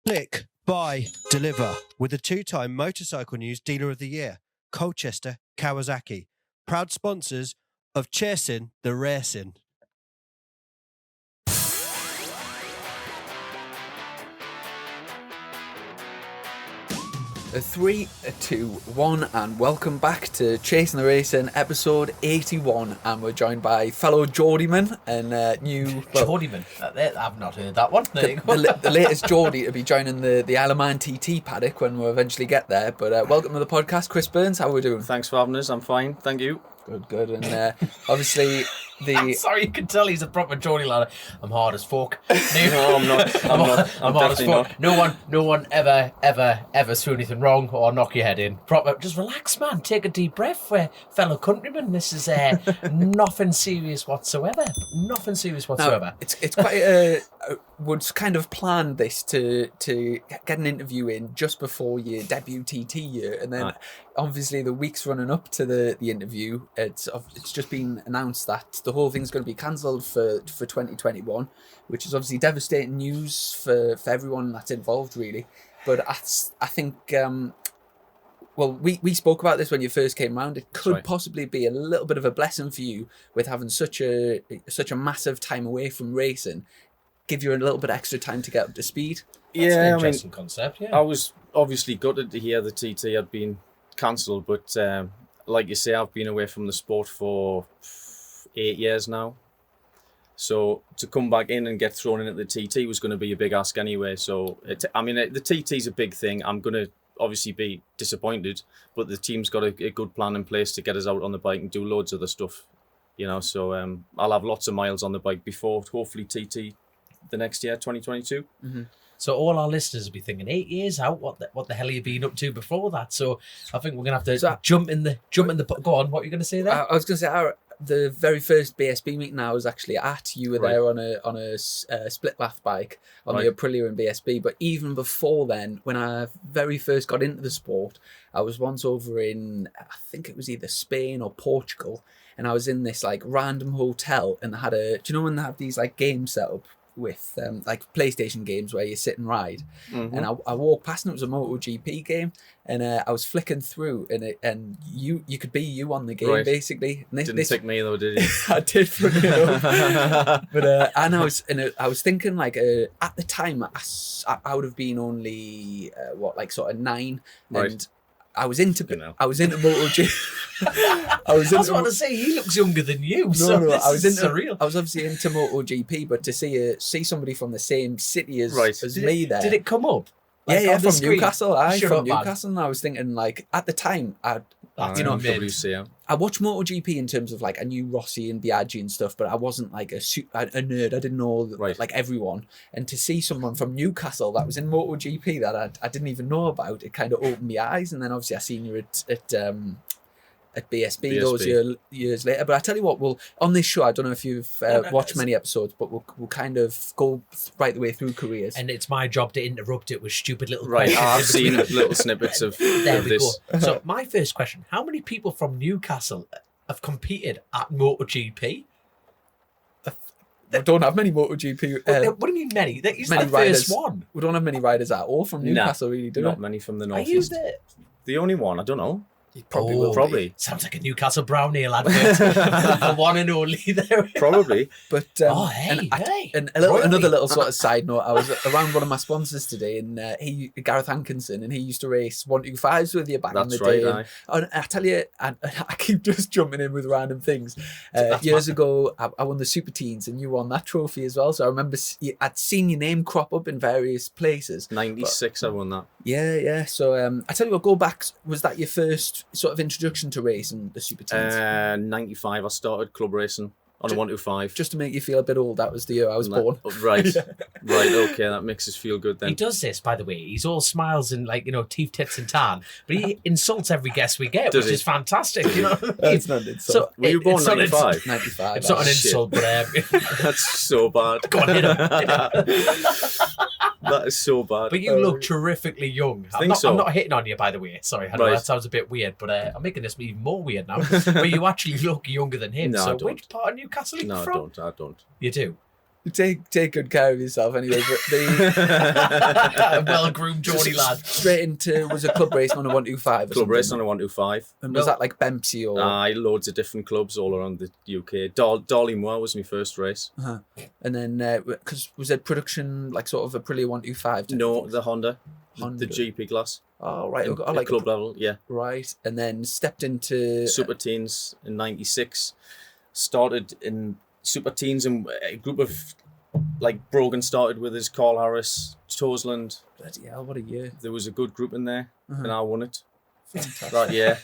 Click, buy, deliver with the two-time Motorcycle News Dealer of the Year, Colchester, Kawasaki. Proud sponsors of Chasin, the Racin. A 3, a 2, 1, and welcome back to Chasin the Racin, episode 81. And we're joined by fellow Geordieman and new. Well, Geordieman? I've not heard that one. There you go. the latest Geordie to be joining the Isle of Man TT paddock when we eventually get there. But welcome to the podcast, Chris Burns. How are we doing? Thanks for having us. I'm fine. Thank you. Good. And obviously the. Sorry, you can tell he's a proper Geordie lad. I'm hard as fuck. No, I'm not. I'm hard as definitely fuck. No one ever threw anything wrong or knock your head in. Proper. Just relax, man. Take a deep breath, fellow countrymen. This is nothing serious whatsoever. Nothing serious whatsoever. No, it's quite would kind of planned this to get an interview in just before your debut TT year, and then obviously the weeks running up to the interview, it's just been announced that the whole thing's going to be cancelled for 2021, which is obviously devastating news for everyone that's involved, really. But I think well, we spoke about this when you first came round. It could possibly be a little bit of a blessing for you with having such a massive time away from racing. Give you a little bit extra time to get up to speed. That's an interesting concept. Yeah, I was obviously gutted to hear the TT had been cancelled, but like you say, I've been away from the sport for 8 years now. So to come back in and get thrown in at the TT was going to be a big ask anyway. So the TT's a big thing. I'm going to obviously be disappointed, but the team's got a good plan in place to get us out on the bike and do loads of other stuff. So I'll have lots of miles on the bike before hopefully TT the next year, 2022. Mm-hmm. So all our listeners will be thinking, 8 years out, what the hell have you been up to before that? So I think we're gonna have to jump in the. Go on, what are you gonna say there? I was gonna say the very first BSB meeting I was actually at. You were there on a split lath bike on the Aprilia in BSB. But even before then, when I very first got into the sport, I was once over in, I think it was either Spain or Portugal, and I was in this like random hotel, and they had do you know when they have these like games set up with like PlayStation games where you sit and ride, and I walked past and it was a MotoGP game, and I was flicking through, and you could be you on the game basically. And Didn't take me though, did you? I did, fucking enough. But and I was thinking like at the time I would have been only sort of 9, and I was into MotoGP. I was about to say he looks younger than you. I was surreal. I was obviously into MotoGP, but to see somebody from the same city as me there. Did it come up? From Newcastle. From Newcastle. And I was thinking, like, at the time, I watched MotoGP in terms of like I knew Rossi and Biaggi and stuff, but I wasn't like a nerd. I didn't know like everyone. And to see someone from Newcastle that was in MotoGP that I didn't even know about, it kind of opened my eyes. And then obviously I seen you at BSB those years later. But I tell you what, on this show, I don't know if you've watched many episodes, but we'll kind of go right the way through careers. And it's my job to interrupt it with stupid little questions. I've seen little snippets of there we this. Go. So my first question, how many people from Newcastle have competed at MotoGP? We don't have many MotoGP. What do you mean many? He's many the riders. First one. We don't have many riders at all from Newcastle, really, do we? Not many from the Are northeast. you The only one, I don't know. You probably will. Probably. Sounds like a Newcastle Brown Ale advert. The one and only there. Probably. But and another little sort of side note, I was around one of my sponsors today, and Gareth Hankinson, and he used to race 125s with you back in the day. And I tell you, I keep just jumping in with random things. Years ago, I won the Super Teens, and you won that trophy as well. So I remember I'd seen your name crop up in various places. 96, I won that. Yeah. So I tell you what, go back. Was that your first sort of introduction to racing, the Super Teens? 95, I started club racing on a 125. Just to make you feel a bit old, that was the year I was born. Right, okay, that makes us feel good then. He does this, by the way. He's all smiles and teeth, tits and tan, but he insults every guest we get, which is fantastic. It's not an insult. So, were you born 95? 95. It's not an insult, but that's so bad. Go on, hit him. That is so bad. But you look terrifically young. I'm not hitting on you, by the way. Sorry, I know that sounds a bit weird, but I'm making this even more weird now. But you actually look younger than him. No, so I don't. which part of Newcastle are you from? I don't. You do? Take good care of yourself anyway. But A well-groomed Geordie lad. straight into, was a club race on a 125 or Club race something? on a 125. And was that like Bempsey or? Loads of different clubs all around the UK. Dolly Moore was my first race. And then, because was it production like sort of a Aprilia 125? No, the Honda. Honda. The GP class. Oh, right. At Like club level, yeah. Right. And then stepped into Super Teens in 96. Started in Super Teens, and a group of, like, Brogan started with us, Carl Harris, Toseland. Bloody hell, what a year. There was a good group in there, and I won it. Fantastic. That year.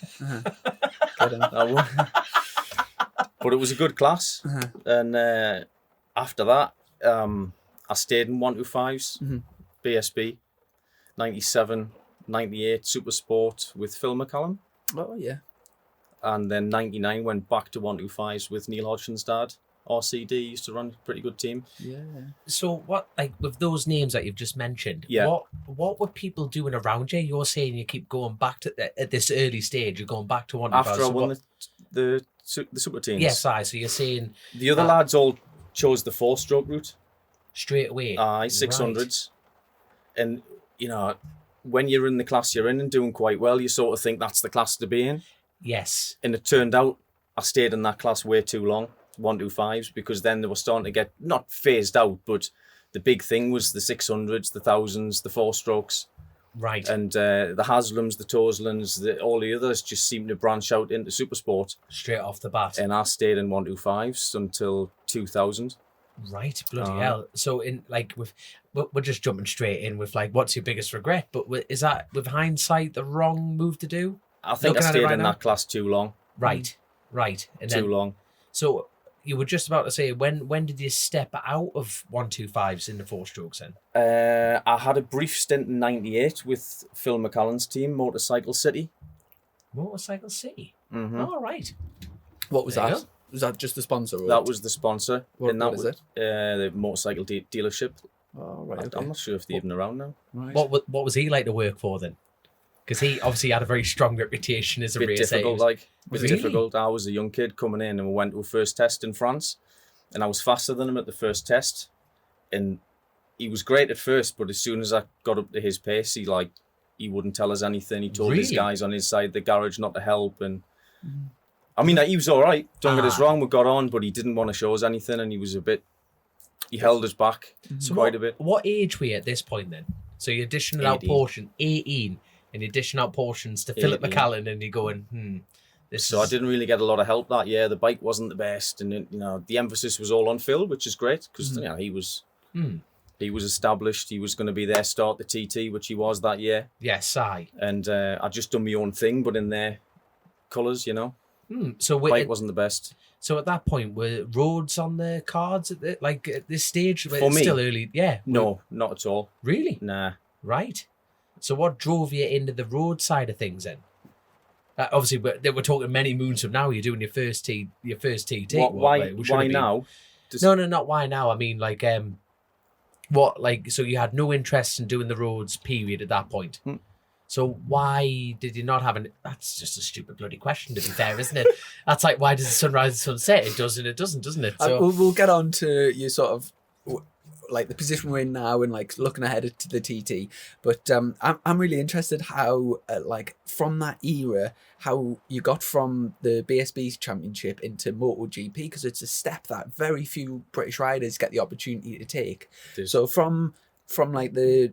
Get him. I won. But it was a good class. And after that, I stayed in 125s, BSB, 97, 98, Super Sport with Phil McCallum. Oh, yeah. And then 99 went back to 125s with Neil Hodgson's dad. RCD used to run a pretty good team. Yeah. So what, like, with those names that you've just mentioned, Yeah. what were people doing around you? You're saying you keep going back to at this early stage. You're going back to one. After I won the Super Teams. Yes, so you're saying The other lads all chose the 4-stroke route. straight away. 600s. And, you know, when you're in the class you're in and doing quite well, you sort of think that's the class to be in. Yes. And it turned out I stayed in that class way too long, 125s, because then they were starting to get, not phased out, but the big thing was the 600s, the 1000s, the 4-strokes. Right. And the Haslams, the Toselands, all the others just seemed to branch out into super sport. Straight off the bat. And I stayed in 125s until 2000. Right, bloody hell. So in like we're just jumping straight in with like, what's your biggest regret? But is that with hindsight the wrong move to do? I think Looking I at it stayed right in now? that class too long. Right. And Too then, long. So you were just about to say, when did you step out of 125s in the 4-strokes then? I had a brief stint in 98 with Phil McCallan's team, Motorcycle City. Motorcycle City. Mm-hmm. All right. What was There you that? Was that just the sponsor? Or? That was the sponsor. What that is was it? The motorcycle dealership. Oh, right. Okay. I'm not sure if they're even around now. Right. What was he like to work for then? Because he obviously had a very strong reputation as a Bit racer. difficult, like. Bit Really? difficult. I was a young kid coming in and we went to a first test in France. And I was faster than him at the first test. And he was great at first, but as soon as I got up to his pace, he wouldn't tell us anything. He told his Really? guys on his side of the garage not to help. And I mean, he was all right. Don't get us wrong, we got on, but he didn't want to show us anything, and he was he held us back quite a bit. What age were you at this point then? So you're dishing out 18. portion 18, and you're dishing out portions to Philip 18. McCallan, and you're going, So I didn't really get a lot of help that year. The bike wasn't the best, and the emphasis was all on Phil, which is great because he was established. He was going to be there, start the TT, which he was that year. Yes, I. And I just done my own thing, but in their colours, So bike wasn't the best. So at that point, were roads on the cards at this stage? For It's me? still early. Yeah. No, not at all. Really? Nah. Right. So what drove you into the road side of things then? Obviously, we're talking many moons from now. You're doing your first TT. Why now? No, not why now. I mean, like, so you had no interest in doing the roads, period, at that point. So why did you not have that's just a stupid bloody question, to be fair, isn't it? That's like, why does the sun rise and sunset? It does and it doesn't, doesn't it? So We'll get on to your sort of like the position we're in now and like looking ahead to the TT. But I'm really interested how like from that era, how you got from the BSB Championship into MotoGP, because it's a step that very few British riders get the opportunity to take. So from like were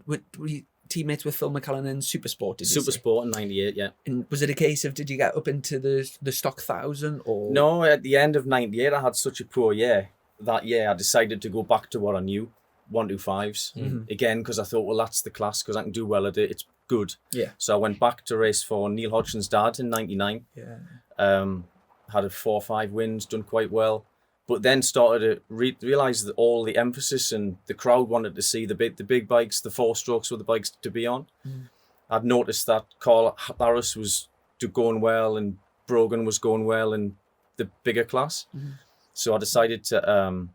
you teammates with Phil McCallan in Supersport? Supersport in 98, yeah. And was it a case of, did you get up into the stock 1000 or? No, at the end of 98, I had such a poor year. That year, I decided to go back to what I knew, 125s. Again, because I thought, well, that's the class, because I can do well at it. It's good. Yeah. So I went back to race for Neil Hodgson's dad in 99. Yeah. Had a 4 or 5 wins, done quite well. But then started to realise that all the emphasis and the crowd wanted to see the big bikes, the 4-strokes were the bikes to be on. I'd noticed that Carl Harris was going well and Brogan was going well in the bigger class. So I decided to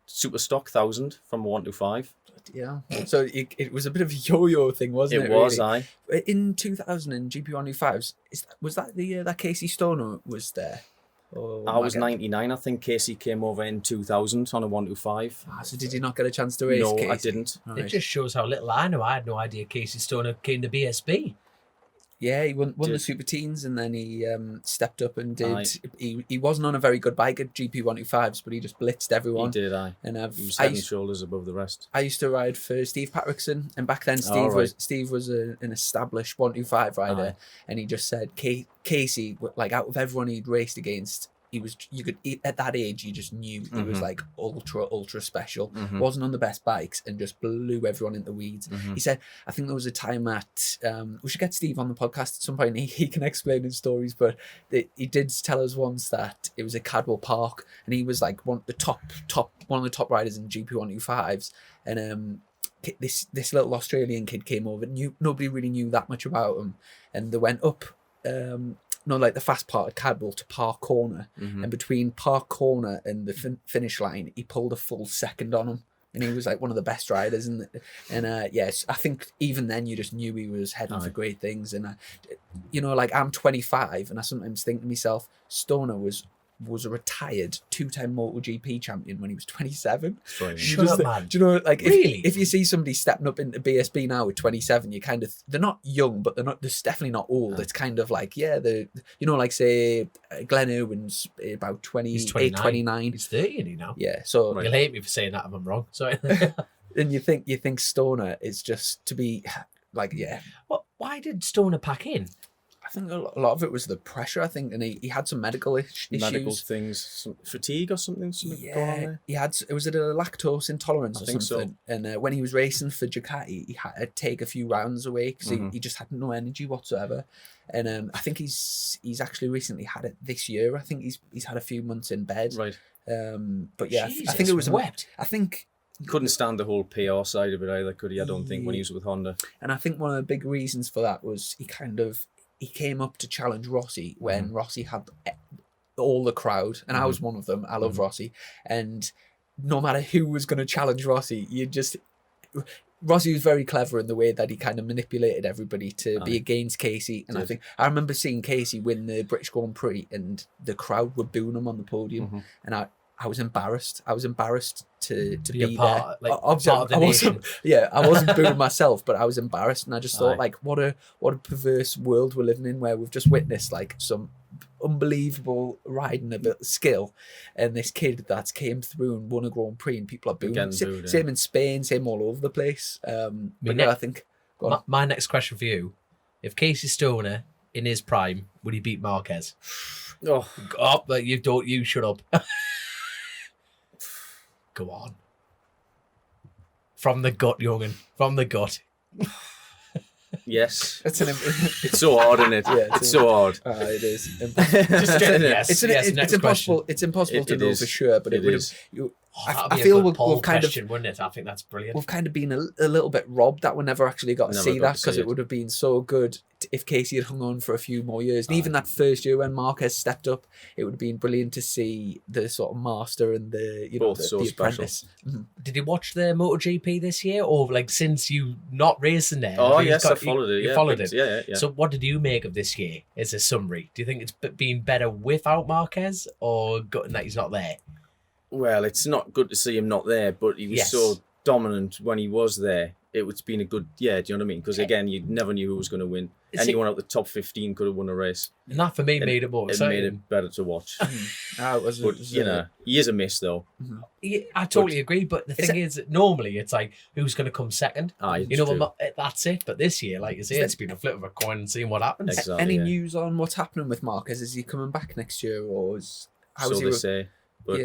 super stock 1000 from 125. Yeah. So it was a bit of a yo-yo thing, wasn't it? It was, really? In 2000 in GP125s, was that the year that Casey Stoner was there? Or I was Maggot? 99. I think Casey came over in 2000 on a 125. So did you not get a chance to race? No, Casey? I didn't. Right. It just shows how little I know. I had no idea Casey Stoner came to BSB. Yeah, he won the Did- Super Teens, and then he stepped up and did. Aye. He wasn't on a very good bike at GP 125s, but he just blitzed everyone. He did, aye. And He was head and used, shoulders above the rest. I used to ride for Steve Patrickson, and back then right. Steve was an established 125 rider, Aye. and he just said Casey, like out of everyone he'd raced against, at that age you just knew he was like ultra special. Wasn't on the best bikes and just blew everyone into the weeds. He said, I think there was a time at we should get Steve on the podcast at some point. He can explain his stories, but he did tell us once that it was at Cadwell Park, and he was like one of the top riders in GP 125s, and this little Australian kid came over. Nobody really knew that much about him, and they went up like the fast part of Cadwell to Park Corner, and between Park Corner and the finish line, he pulled a full second on him, and he was like one of the best riders. Yes, I think even then you just knew he was heading for great things. And like I'm 25, and I sometimes think to myself, Stoner was a retared 2-time MotoGP champion when he was 27. Shut up, man. Do you know, like, Really? if you see somebody stepping up into BSB now at 27, you kind of, they're not young, but they're definitely not old. It's kind of like, like say Glenn Irwin's about 28, 29. He's 30, isn't he now? Yeah, so You'll hate me for saying that if I'm wrong. Sorry. and you think Stoner is just to be like, yeah. Why did Stoner pack in? I think a lot of it was the pressure, I think, and he had some medical issues. Medical things, some fatigue or something going on there. He had, was it a lactose intolerance I or think something? so. And when he was racing for Ducati, he had to take a few rounds away because he just had no energy whatsoever. And I think he's actually recently had it this year. I think he's had a few months in bed. Right. But yeah, Jesus, I think it was wept. I think. Couldn't stand the whole PR side of it either, could he? I don't think when he was with Honda. And I think one of the big reasons for that was he came up to challenge Rossi when Rossi had all the crowd, and I was one of them. I love Rossi, and no matter who was going to challenge Rossi, Rossi was very clever in the way that he kind of manipulated everybody to be against Casey. And I remember seeing Casey win the British Grand Prix, and the crowd were booing him on the podium, and I was embarrassed. I was embarrassed to be part, there. like, Obviously, part of the I wasn't. nation. Yeah, I wasn't booing myself, but I was embarrassed, and I just thought, like, what a perverse world we're living in, where we've just witnessed like some unbelievable riding skill, and this kid that came through and won a Grand Prix, and people are booing. Same in Spain, same all over the place. I think. My next question for you: if Casey Stoner in his prime, would he beat Marquez? But you don't. You shut up. Go on. From the gut, young'un. From the gut. Yes. It's It's so hard, isn't it? Yeah, it's so hard. It is. Yes. It's impossible. It's impossible to know for sure, but it would have. That'd I be a feel good poll we've kind question, wouldn't it? I think that's brilliant. We've kind of been a little bit robbed that we never actually got to Never see got that, to because see it it. would have been so good if Casey had hung on for a few more years. And even that first year when Marquez stepped up, it would have been brilliant to see the sort of master and the Both the so apprentice. Did you watch the MotoGP this year, or like since you not racing there? Oh, I think yes, I followed it. You Yeah, followed it. Yeah. So what did you make of this year as a summary? Do you think it's been better without Marquez, or gutting that he's not there? Well, it's not good to see him not there, but he was so dominant when he was there. It's been a good, do you know what I mean? Because again, you never knew who was going to win. Anyone out the top 15 could have won a race. And that for me made it more exciting. It made it better to watch. But, he is a miss though. I totally agree, but the thing is, normally it's like, who's going to come second? That's it. But this year, like you say, it's been a flip of a coin and seeing what happens. Exactly, Any news on what's happening with Marquez? Is he coming back next year, or they say? But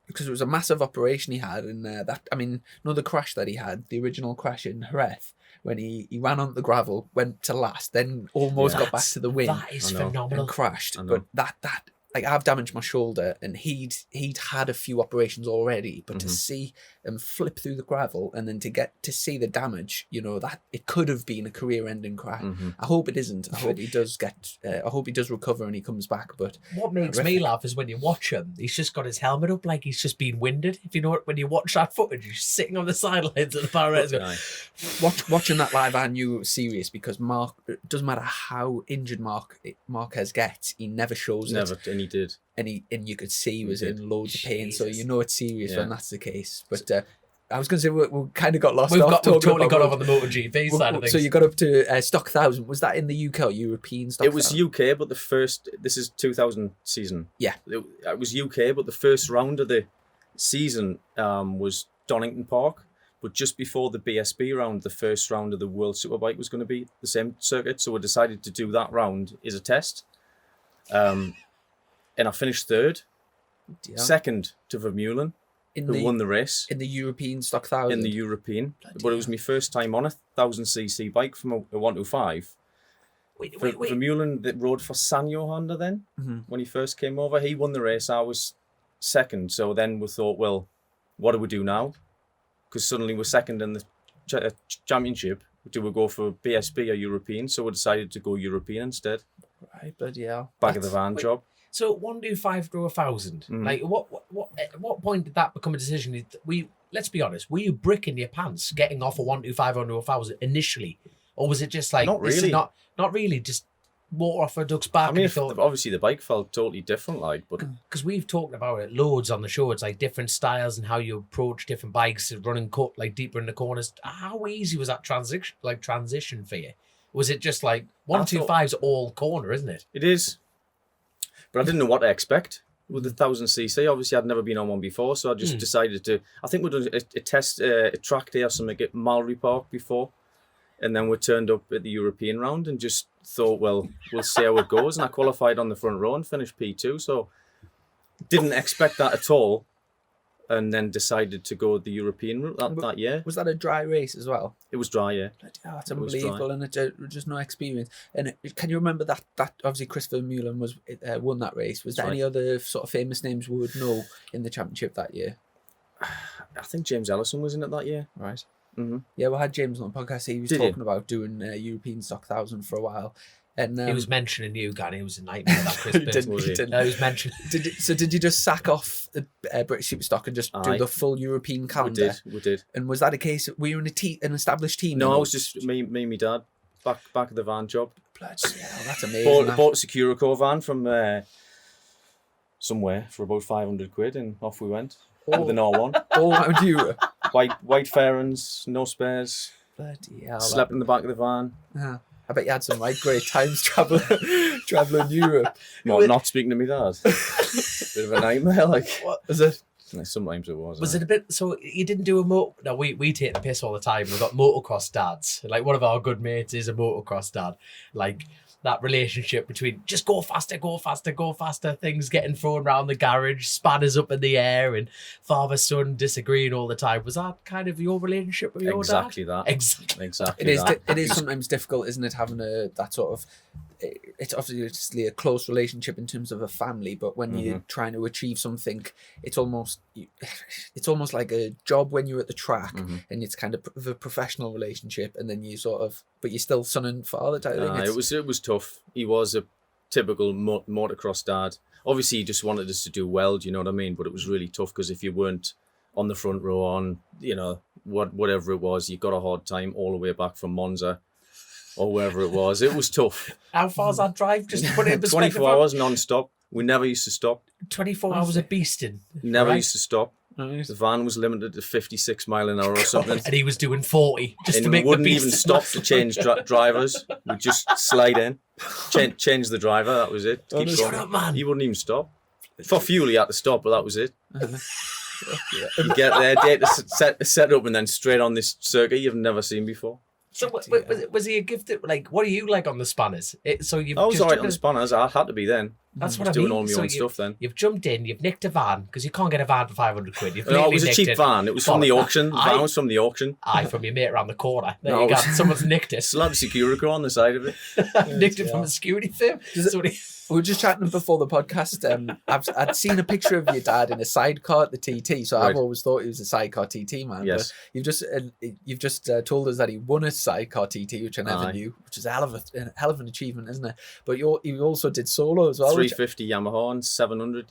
because it was a massive operation he had, and the crash that he had, the original crash in Jerez, when he ran onto the gravel, went to last, then almost got back to the win. That is phenomenal. And crashed. But that like, I've damaged my shoulder, and he'd had a few operations already, but to see him flip through the gravel and then to get to see the damage, that it could have been a career-ending crash. I hope it isn't. I hope he does I hope he does recover and he comes back. But what makes me laugh is when you watch him, he's just got his helmet up like he's just been winded. If you know when you watch that footage, he's sitting on the sidelines at the paramedics going, watching that live, I knew it was serious, because it doesn't matter how injured Marquez gets, he never shows it. And He did. And you could see he was in loads of pain. So Jesus. you know it's serious Yeah. when that's the case. But I was going to say we kind of got lost. We've off totally got about off on the MotoGP side of things. So you got up to stock 1,000. Was that in the UK or European stock? It was 1,000? UK, but this is 2000 season. Yeah. It was UK, but the first round of the season was Donington Park. But just before the BSB round, the first round of the World Superbike was going to be the same circuit. So we decided to do that round as a test. And I finished third, Yeah. second to Vermeulen, who won the race in the European stock 1,000. in the European. Bloody But it was my first time on a 1000cc bike from a 125. Wait. Vermeulen that rode for Sanyo Honda then, when he first came over. He won the race. I was second. So then we thought, well, what do we do now? Because suddenly we're second in the championship. Do we go for BSB or European? So we decided to go European instead. Right, bloody hell. Back of the van job. So 125 to 1,000. Like, at what point did that become a decision? Let's be honest. Were you bricking your pants getting off a 125 onto 1,000 initially, or was it just like Not this is really. not really just water off a duck's back? I mean, and thought, obviously the bike felt totally different, like, but because we've talked about it loads on the show. It's like different styles and how you approach different bikes, running cut like deeper in the corners. How easy was that transition for you? Was it just like 125's all corner, isn't it? it is. But I didn't know what to expect with the 1000cc. Obviously, I'd never been on one before, so I just decided to. I think we'd done a track day or something at Mallory Park before, and then we turned up at the European round and just thought, well, we'll see how it goes. And I qualified on the front row and finished P2, so didn't expect that at all. And then decided to go the European route that year. Was that a dry race as well? It was dry, yeah. Bloody hell, it's It was unbelievable, and it's just no experience. And can you remember that obviously Chris Vermeulen won that race? Was there That's any other sort of famous names we would know in the championship that year? I think James Ellison was in it that year. Right. Mm-hmm. Yeah, we had James on the podcast. He was Did you? talking about doing European stock 1,000 for a while. And He was mentioning you, Gary. It was a nightmare. That Chris he Burns. didn't, was he he? didn't. No, he was mentioning. Did you just sack off the British Superstock and just do Aye. the full European calendar? We did. And was that a case? Were you in an established team? No, then, I or- was just me and my dad. Back of the van job. Bloody hell, that's amazing. Bought a Securico van from somewhere for about 500 quid, and off we went with an R1. All around Europe. White fairings, no spares. Bloody hell. Slept in the back of the van. Yeah. I bet you had some great times traveling Europe. Not speaking to me dad. Bit of a nightmare. Like, What was it? sometimes it was. Was it a bit? So you didn't do a motor? No, we take the piss all the time. We've got motocross dads. Like one of our good mates is a motocross dad. Like that relationship between just go faster, go faster, go faster. Things getting thrown around the garage, spanners up in the air, and father son disagreeing all the time. Was that kind of your relationship with your exactly dad? that? Exactly. Exactly. It is. that. It is sometimes difficult, isn't it, having that sort of. It's obviously a close relationship in terms of a family, but when you're trying to achieve something, it's almost like a job when you're at the track, and it's kind of a professional relationship, and then you but you're still son and father type thing. It was tough. He was a typical motocross dad. Obviously, he just wanted us to do well. Do you know what I mean? But it was really tough because if you weren't on the front row on, whatever it was, you got a hard time all the way back from Monza or wherever it was. It was tough. How far's that drive? Just put it in perspective. 24 hours non-stop. We never used to stop. 24 hours of beasting. Never right? used to stop. Nice. The van was limited to 56 mile an hour or something. And he was doing 40 just to And we make the wouldn't beast. even stop to change drivers. We'd just slide in, change the driver. That was it. Keep Shut going. up, man. He wouldn't even stop. For fuel, he had to stop, but that was it. You get there, date to set up, and then straight on this circuit you've never seen before. So was he a gifted? Like, what are you like on the spanners? So you've I was just alright jumped on the in- spanners. I had to be then. That's I what was I mean. doing all my So own stuff then. You've jumped in. You've nicked a van because you can't get a van for 500 quid. You've No, it was a completely cheap nicked van. It was from the auction. The van was from the auction. Aye, from your mate around the corner. There No, you it go. was- Someone's nicked it. Still had a Securico on the side of it. Nicked it from a security firm. So We were just chatting before the podcast. I'd seen a picture of your dad in a sidecar at the TT, so Right. I've always thought he was a sidecar TT man. Yes. But you've just told us that he won a sidecar TT, which I never Aye. knew, which is a hell of an achievement, isn't it? But you also did solo as well. Which 350 Yamaha and 700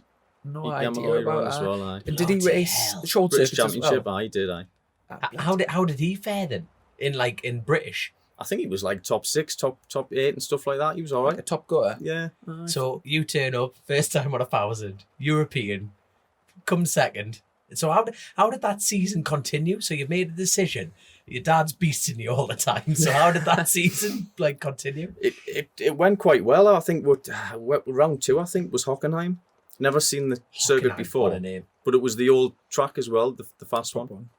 no idea Yamaha about as that. well. Aye. And did he Bloody race hell. short British circuits as Championship, well? I did. Aye. how did he fare then? In British? I think he was like top 6, top 8 and stuff like that. He was all Like a right. top goer. Yeah. So you turn up, first time on 1,000, European, come second. So how did that season continue? So you made a decision. Your dad's beasting you all the time. So how did that season like continue? It went quite well. I think what round 2 I think was Hockenheim. Never seen the circuit Hockenheim, before, what a name. but it was the old track as well, the fast one.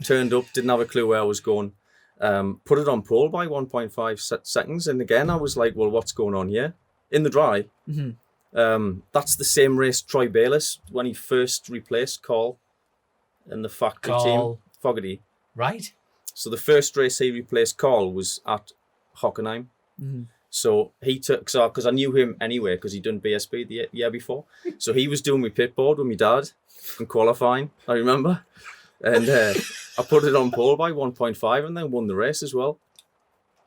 Turned up, didn't have a clue where I was going. Put it on pole by 1.5 seconds, and again I was like, well, what's going on here? In the dry. That's the same race Troy Bayliss when he first replaced Carl in the factory team, Fogarty. Right. So the first race he replaced Carl was at Hockenheim. So he took, because I knew him anyway, because he'd done BSB the year before. So he was doing my pit board with my dad in qualifying, I remember. And I put it on pole by 1.5 and then won the race as well.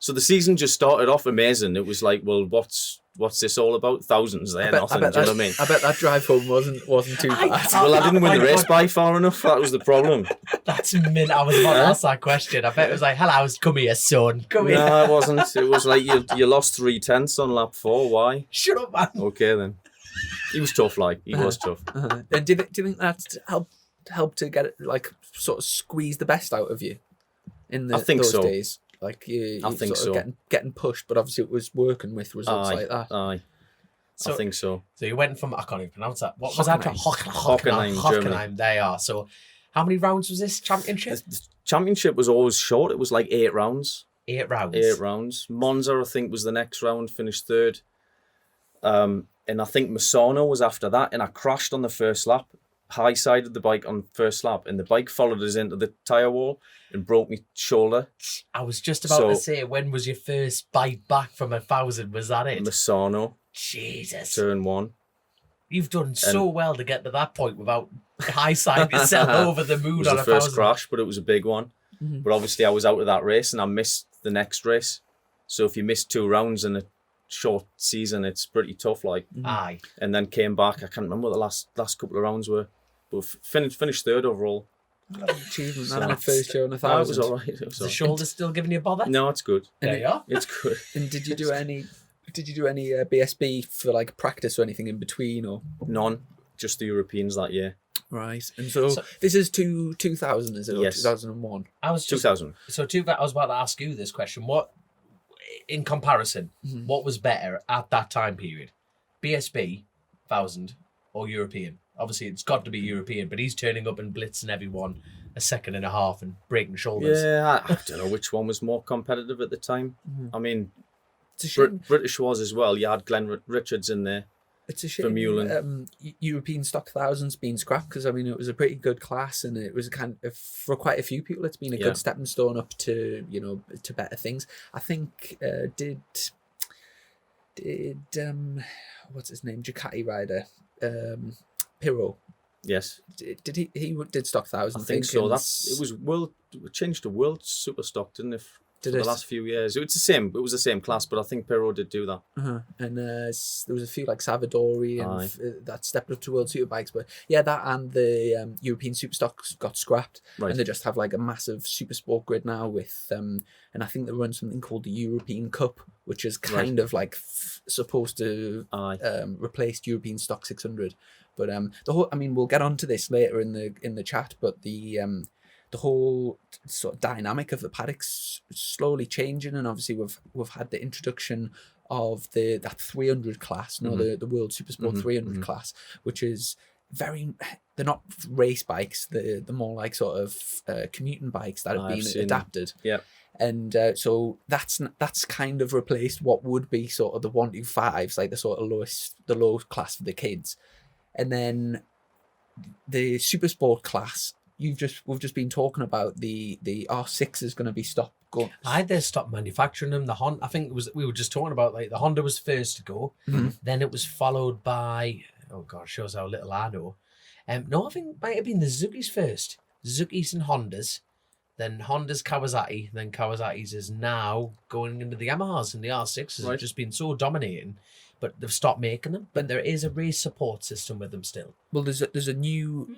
So the season just started off amazing. It was like, well, what's this all about? Thousands there, nothing. Do you know what I mean? I bet that drive home wasn't too bad. Well, I didn't win the race by far enough. That was the problem. That's mint. I was about to ask that question. I bet it was like, hello, come here, son. Come here. No, it wasn't. It was like you lost 3/10 on lap 4. Why? Shut up, man. Okay, then. He was tough, like. He was tough. And do you think that helped to get it, like, sort of squeeze the best out of you in I think those so. days? Like you I think sort of so. getting pushed, but obviously it was working with results like that. Aye. I think so. So you went from, I can't even pronounce that. What was that? Hockenheim, Germany. Hockenheim, they are. So how many rounds was this championship? The championship was always short. It was like 8 rounds. 8 rounds. 8 rounds. Monza, I think, was the next round, finished 3rd. And I think Misano was after that, and I crashed on the first lap. High-sided the bike on first lap, and the bike followed us into the tyre wall and broke my shoulder. I was just about to say, when was your first bite back from 1,000? Was that it? Misano, Jesus. turn 1. You've done so well to get to that point without high-siding yourself over the moon It was on the 1,000. first crash, but it was a big one. But obviously I was out of that race and I missed the next race. So if you miss 2 rounds in a short season, it's pretty tough, like. Aye. And then came back. I can't remember what the last couple of rounds were. But finished 3rd overall. Achievement, So that my first year on 1,000. No, it was all right. It was Is all the right. shoulder still giving you a bother? No, it's good. There you are. It's good. And did you do any BSB for like practice or anything in between, or None. Just the Europeans that year. right? And so this is 2000, is it? Or Yes. 2001. I was just, 2000. so I was about to ask you this question. What, in comparison, what was better at that time period? BSB, 1,000, or European? Obviously, it's got to be European, but he's turning up and blitzing everyone a second and a half and breaking shoulders. Yeah, I don't know which one was more competitive at the time. I mean, It's a shame. British was as well. You had Glenn Richards in there. It's a shame. Vermeulen. European stock 1000's been scrapped, because I mean it was a pretty good class, and it was kind of, for quite a few people, it's been a Yeah. good stepping stone up to, you know, to better things. I think did what's his name, Ducati rider, Pirro. Yes, Did he did stock 1000? I think so. and It was world. It changed to world super stock, didn't it? For Did the it? last few years, it was the same. It was the same class, but I think Perro did do that. And there was a few like Savadori and that stepped up to World Superbikes, but yeah, that and the European Superstocks got scrapped, Right. and they just have like a massive super sport grid now with and I think they run something called the European Cup, which is kind of like supposed to replace European Stock 600. But the whole, I mean, we'll get onto this later in the chat, but the whole sort of dynamic of the paddock's slowly changing, and obviously we've had the introduction of that 300 class, the World Supersport 300 class, which is they're not race bikes, they're more like sort of commuting bikes that have been adapted. Yeah. And so that's kind of replaced what would be sort of the 125s, like the sort of the low class for the kids. And then the Supersport class, we've just been talking about the R6 is going to be stopped going. They stopped manufacturing them. I think we were just talking about, like, the Honda was first to go, then it was followed by, oh god, shows how little I know. No, I think it might have been the Suzuki's first. Suzuki's and Hondas, then Honda's Kawasaki, then Kawasaki's is now going into the Yamahas, and the R6 has just been so dominating. But they've stopped making them. But there is a race support system with them still. Well, there's a new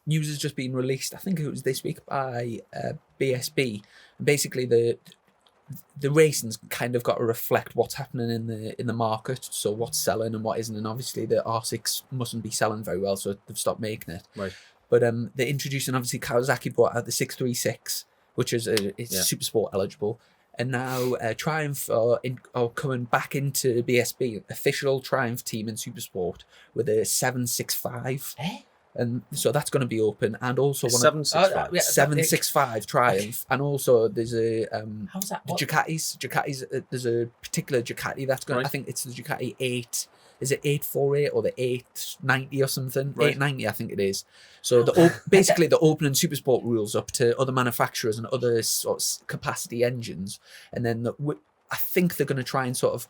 news has just been released. I think it was this week by BSB. Basically, the racing's kind of got to reflect what's happening in the market, so what's selling and what isn't. And obviously the R6 mustn't be selling very well, so they've stopped making it. Right. But they're introducing, obviously Kawasaki brought out the 636, which is it's super sport eligible, and now Triumph are coming back into BSB, official Triumph team in Supersport, with a 765. And so that's going to be open, and also 765. 765 Triumph, and also there's a How's that? the Ducatis. There's a particular Ducati that's going. Right. I think it's the Ducati 8. Is it 848 or the 890 or something? Right. 890, I think it is. So basically the opening Supersport rules up to other manufacturers and other sort of capacity engines, and then I think they're going to try and sort of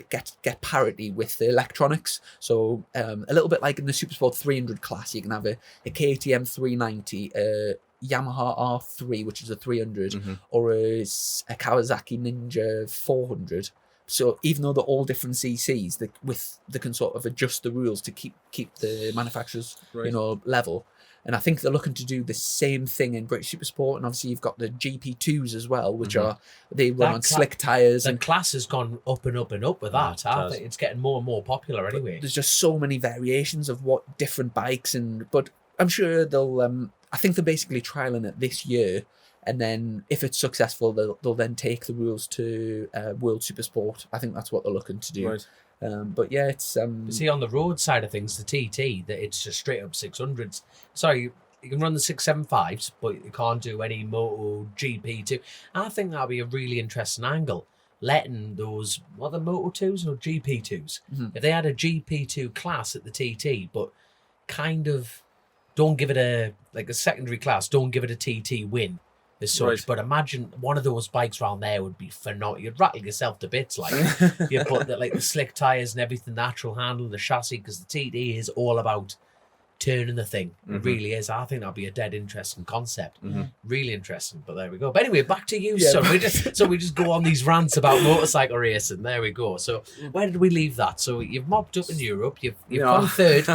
get parity with the electronics. So a little bit like in the Supersport 300 class, you can have a KTM 390, a Yamaha R3, which is a 300, or a Kawasaki Ninja 400. So even though they're all different CCs, they can sort of adjust the rules to keep the manufacturers level. And I think they're looking to do the same thing in British Supersport. And obviously you've got the GP2s as well, which they run on slick tyres. The class has gone up and up and up with that. I think it's getting more and more popular anyway. There's just so many variations of what different bikes, but I'm sure they'll. I think they're basically trialing it this year, and then if it's successful, they'll then take the rules to World Supersport. I think that's what they're looking to do. Right. But yeah, it's See, on the road side of things, the TT, that it's just straight up 600s. Sorry, you can run the 675s, but you can't do any MotoGP 2. I think that'd be a really interesting angle. Letting those, what are the Moto2s or GP2s? If they had a GP2 class at the TT, but kind of don't give it a secondary class, don't give it a TT win as such. Right. But imagine one of those bikes around there would be phenomenal. You'd rattle yourself to bits, like you put the slick tires and everything, natural handle, the chassis, because the TT is all about turning the thing. It really is. I think that'd be a dead interesting concept. Really interesting. But there we go. But anyway, back to you, son. We just go on these rants about motorcycle racing. There we go. So where did we leave that? So you've mopped up in Europe. You've gone third.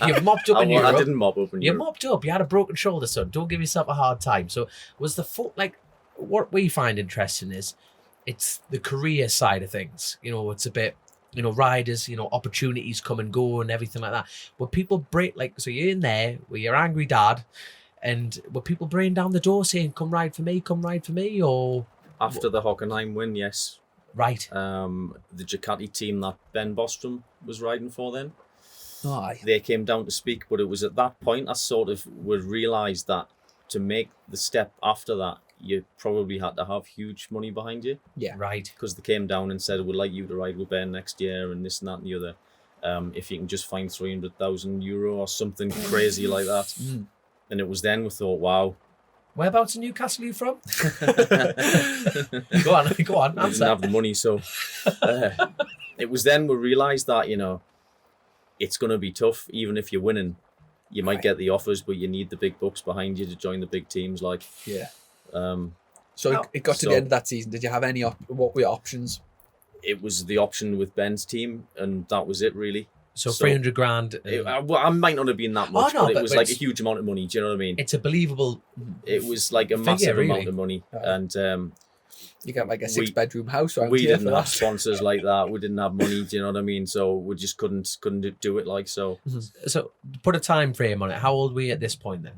You've mopped up in Europe. I didn't mop up in You Europe. mopped up. You had a broken shoulder, son. Don't give yourself a hard time. So was the foot what we find interesting is it's the career side of things. It's a bit. Riders, opportunities come and go and everything like that. But people break, so you're in there with your angry dad, and were people bringing down the door saying, come ride for me, or? After the Hockenheim win, yes. Right. The Ducati team that Ben Bostrom was riding for then, aye. they came down to speak, but it was at that point I sort of would realise that to make the step after that, you probably had to have huge money behind you. Yeah. Right. Because they came down and said, we'd like you to ride with Ben next year and this and that and the other. If you can just find €300,000 or something crazy like that. And it was then we thought, wow. Whereabouts in Newcastle are you from? Go on, We didn't answer. have the money, so it was then we realised that, it's going to be tough, even if you're winning. You might get the offers, but you need the big bucks behind you to join the big teams. Yeah. So it got to the end of that season. Did you have any? What were your options? It was the option with Ben's team, and that was it, really. So 300 grand. I might not have been that much, but it was like a huge amount of money. Do you know what I mean? It's a believable. It was like a massive amount of money, and you got like a 6-bedroom house around we here didn't for have that. sponsors like that. We didn't have money. Do you know what I mean? So we just couldn't do it so. So put a time frame on it. How old were you at this point then?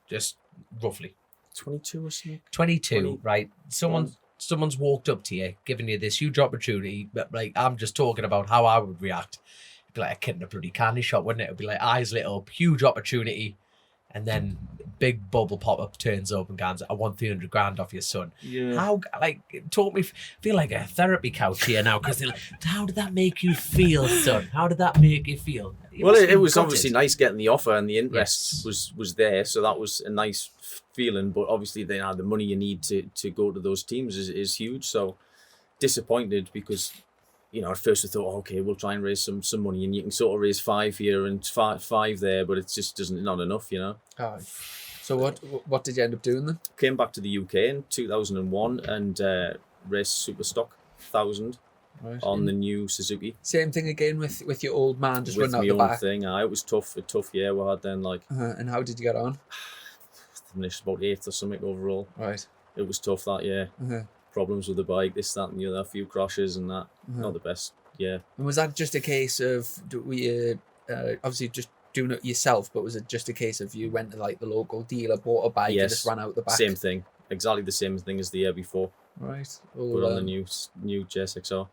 Just roughly. 22 or something. 22, 20. right? Someone's walked up to you, giving you this huge opportunity. But I'm just talking about how I would react. It'd be like a kid in a bloody candy shop, wouldn't it? It'd be like eyes lit up, huge opportunity, and then big bubble pop up turns up and goes, "I want 300 grand off your son." Yeah. How talk me? Feel like a therapy couch here now because how did that make you feel, son? How did that make you feel? Well, it was obviously nice getting the offer, and the interest was there, so that was a nice feeling. But obviously, the money you need to go to those teams is huge. So disappointed because at first we thought, okay, we'll try and raise some money, and you can sort of raise 5 here and five there, but it just not enough, Oh. So what did you end up doing then? Came back to the UK in 2001 and raced Super Stock 1000 on the new Suzuki. Same thing again with your old man just with running out my the own back. thing. It was a tough year we had then. And how did you get on? Finished about 8th or something overall. Right. It was tough that year. problems with the bike, this, that, and the other, a few crashes and that. Not the best. Yeah. And was that just a case of obviously just doing it yourself, but was it just a case of you went to like the local dealer, bought a bike, and just ran out the back? Same thing. Exactly the same thing as the year before. Right. But on the new JSXR.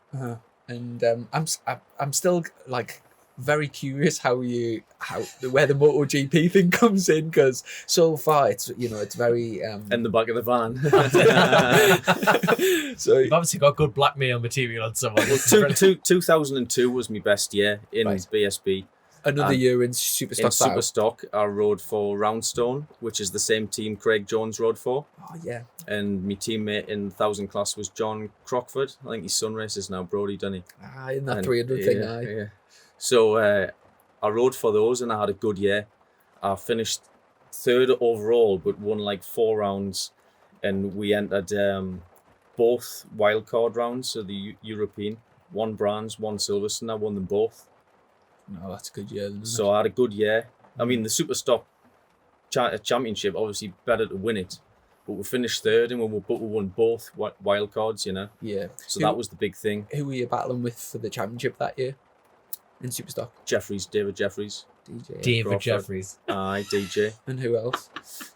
And I'm still like very curious how where the MotoGP thing comes in, because so far it's very in the back of the van. So You've obviously got good blackmail material on someone. 2002 was my best year in BSB. another year in Superstock. In Superstock, I rode for Roundstone, which is the same team Craig Jones rode for. Oh yeah. And my teammate in 1000 class was John Crockford. I think his son races now, Brody, doesn't he? In that 300 thing, Yeah. So I rode for those and I had a good year. I finished third overall, but won like 4 rounds, and we entered both wildcard rounds, so the European, 1 bronze, 1 Silverstone. I won them both. No, that's a good year. So I had a good year. I mean, the Superstock Championship, obviously better to win it, but we finished third and we won both wildcards, you know. Yeah. So that was the big thing. Who were you battling with for the championship that year in Superstock? David Jeffries. DJ. David Jeffries. Aye, DJ. And who else?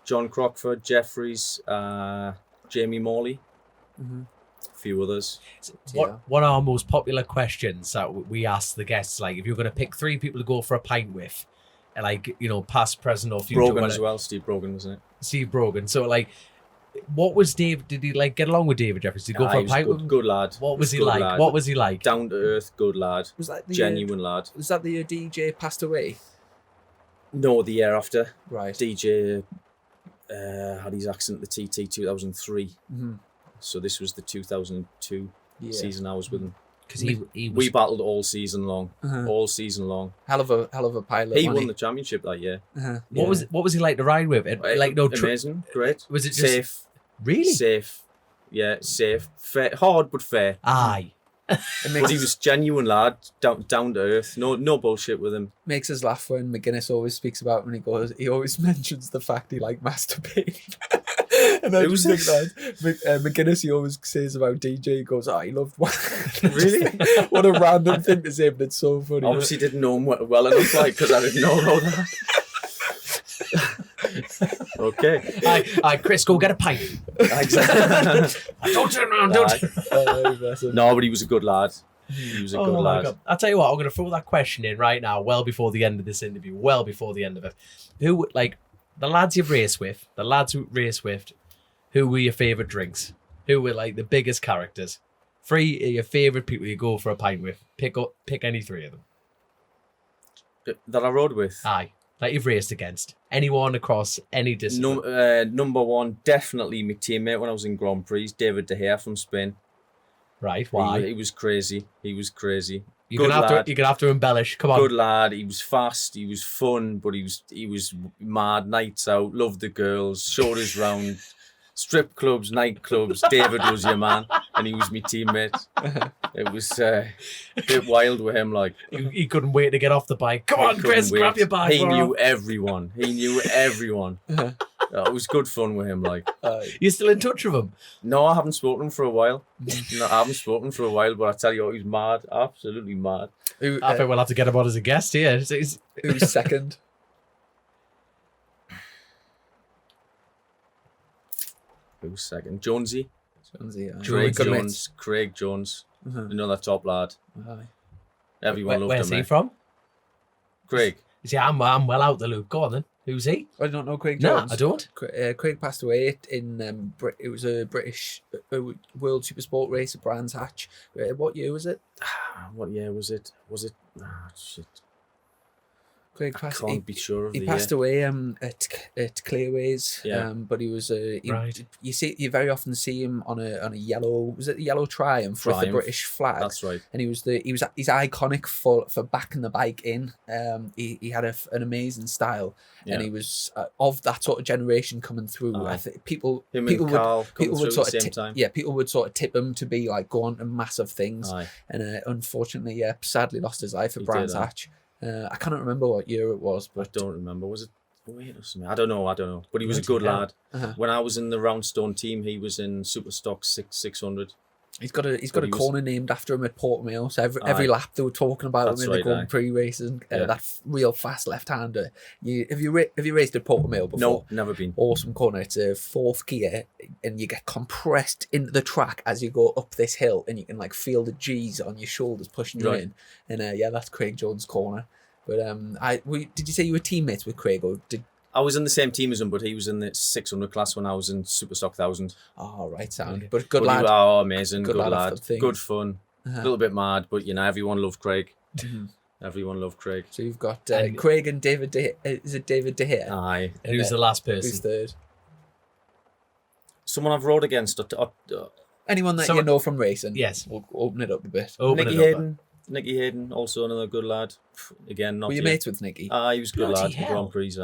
John Crockford, Jeffries, Jamie Morley, a few others. One of our most popular questions that we ask the guests, like, if you're going to pick 3 people to go for a pint with, like, you know, past, present, or future. Brogan as well, Steve Brogan, wasn't it? Steve Brogan. So, like, what was Dave? Did he like get along with David Jeffries? Did he go for a pint with him? Good lad. What was he like? Lad. What was he like? Down to earth, good lad. Was that the genuine lad? Was that the year DJ passed away? No, the year after. Right. DJ had his accident at the TT 2003. So this was the 2002 season I was with him. Because we battled all season long. All season long. Hell of a pilot. He won the championship that year. What was he like to ride with? Like amazing, great. Was it just safe? Really safe? Yeah, safe. Fair, hard but fair. Aye. But he was genuine lad, down to earth. No bullshit with him. Makes us laugh when McGuinness always speaks about when he always mentions the fact he like masturbating. And I just think that McGuinness, he always says about DJ, he goes, he loved one. Really? What a random thing to say, but it's so funny. Obviously didn't know him well enough, like, because I didn't know about that. Okay. Aye, Chris, go get a pint. Exactly. Don't turn around, don't. No, but he was a good lad. He was a good lad. God. I'll tell you what, I'm going to throw that question in right now, well before the end of this interview, well before the end of it. Who, like, the lads you've raced with, who were your favourite drinks? Who were, like, the biggest characters? 3 of your favourite people you go for a pint with. Pick any 3 of them. That I rode with? Aye. That you've raced against. Anyone across any discipline. Number 1, definitely my teammate when I was in Grand Prix, David De Gea from Spain. Right, why? He was crazy. You're going to have to embellish. Come on. Good lad. He was fast. He was fun, but he was mad. Nights out. Loved the girls. Showed us round. Strip clubs, nightclubs. David was your man, and he was my teammate. It was a bit wild with him. Like he couldn't wait to get off the bike. Come on, Chris, grab your bag. He knew everyone. It was good fun with him. Like, you still in touch with him? No, I haven't spoken for a while. But I tell you what, he's mad, absolutely mad. I think we'll have to get him on as a guest here. Who's second? Who's second? Jonesy. Craig Jones. Another top lad. Everyone loved him. Where's he from? Craig. See, I'm well out the loop. Go on then. Who's he? I don't know Craig Jones. No, I don't. Craig passed away in it was a British World Supersport race at Brands Hatch. What year was it? What year was it? Shit. Craig passed. I can't be sure of he passed away at Clearways. Yeah. But he was right. You very often see him on a yellow. Was it the yellow Triumph with the British flag? That's right. And he's iconic for backing the bike in. He had an amazing style, and he was of that sort of generation coming through. I think people would sort of tip him to be like go on to massive things. And unfortunately, sadly lost his life at Brands Hatch. I cannot remember what year it was, but I don't remember. Was it weight or something. I don't know. But he was a good lad. When I was in the Roundstone team, he was in Superstock 600. He's got a corner named after him at Portmail. So every lap they were talking about him in the Grand Prix races. That real fast left-hander. Have you raced at Portmail before? No, never been. Awesome corner. It's a fourth gear, and you get compressed into the track as you go up this hill, and you can like feel the G's on your shoulders pushing you in. And that's Craig Jones' corner. But did you say you were teammates with Craig, or did? I was in the same team as him, but he was in the 600 class when I was in Superstock 1000. Oh, right, sound. But good lad. Amazing. Good lad. Good fun. A little bit mad, but everyone loved Craig. Everyone loved Craig. So you've got Craig and David is it David De Gea? Aye. And who's the last person? Who's third? Someone I've rode against. Anyone that you know from racing? Yes. We'll open it up a bit. Nicky Hayden, also another good lad. Again, not. Were you mates with Nicky? He was a good lad. Grand Prix,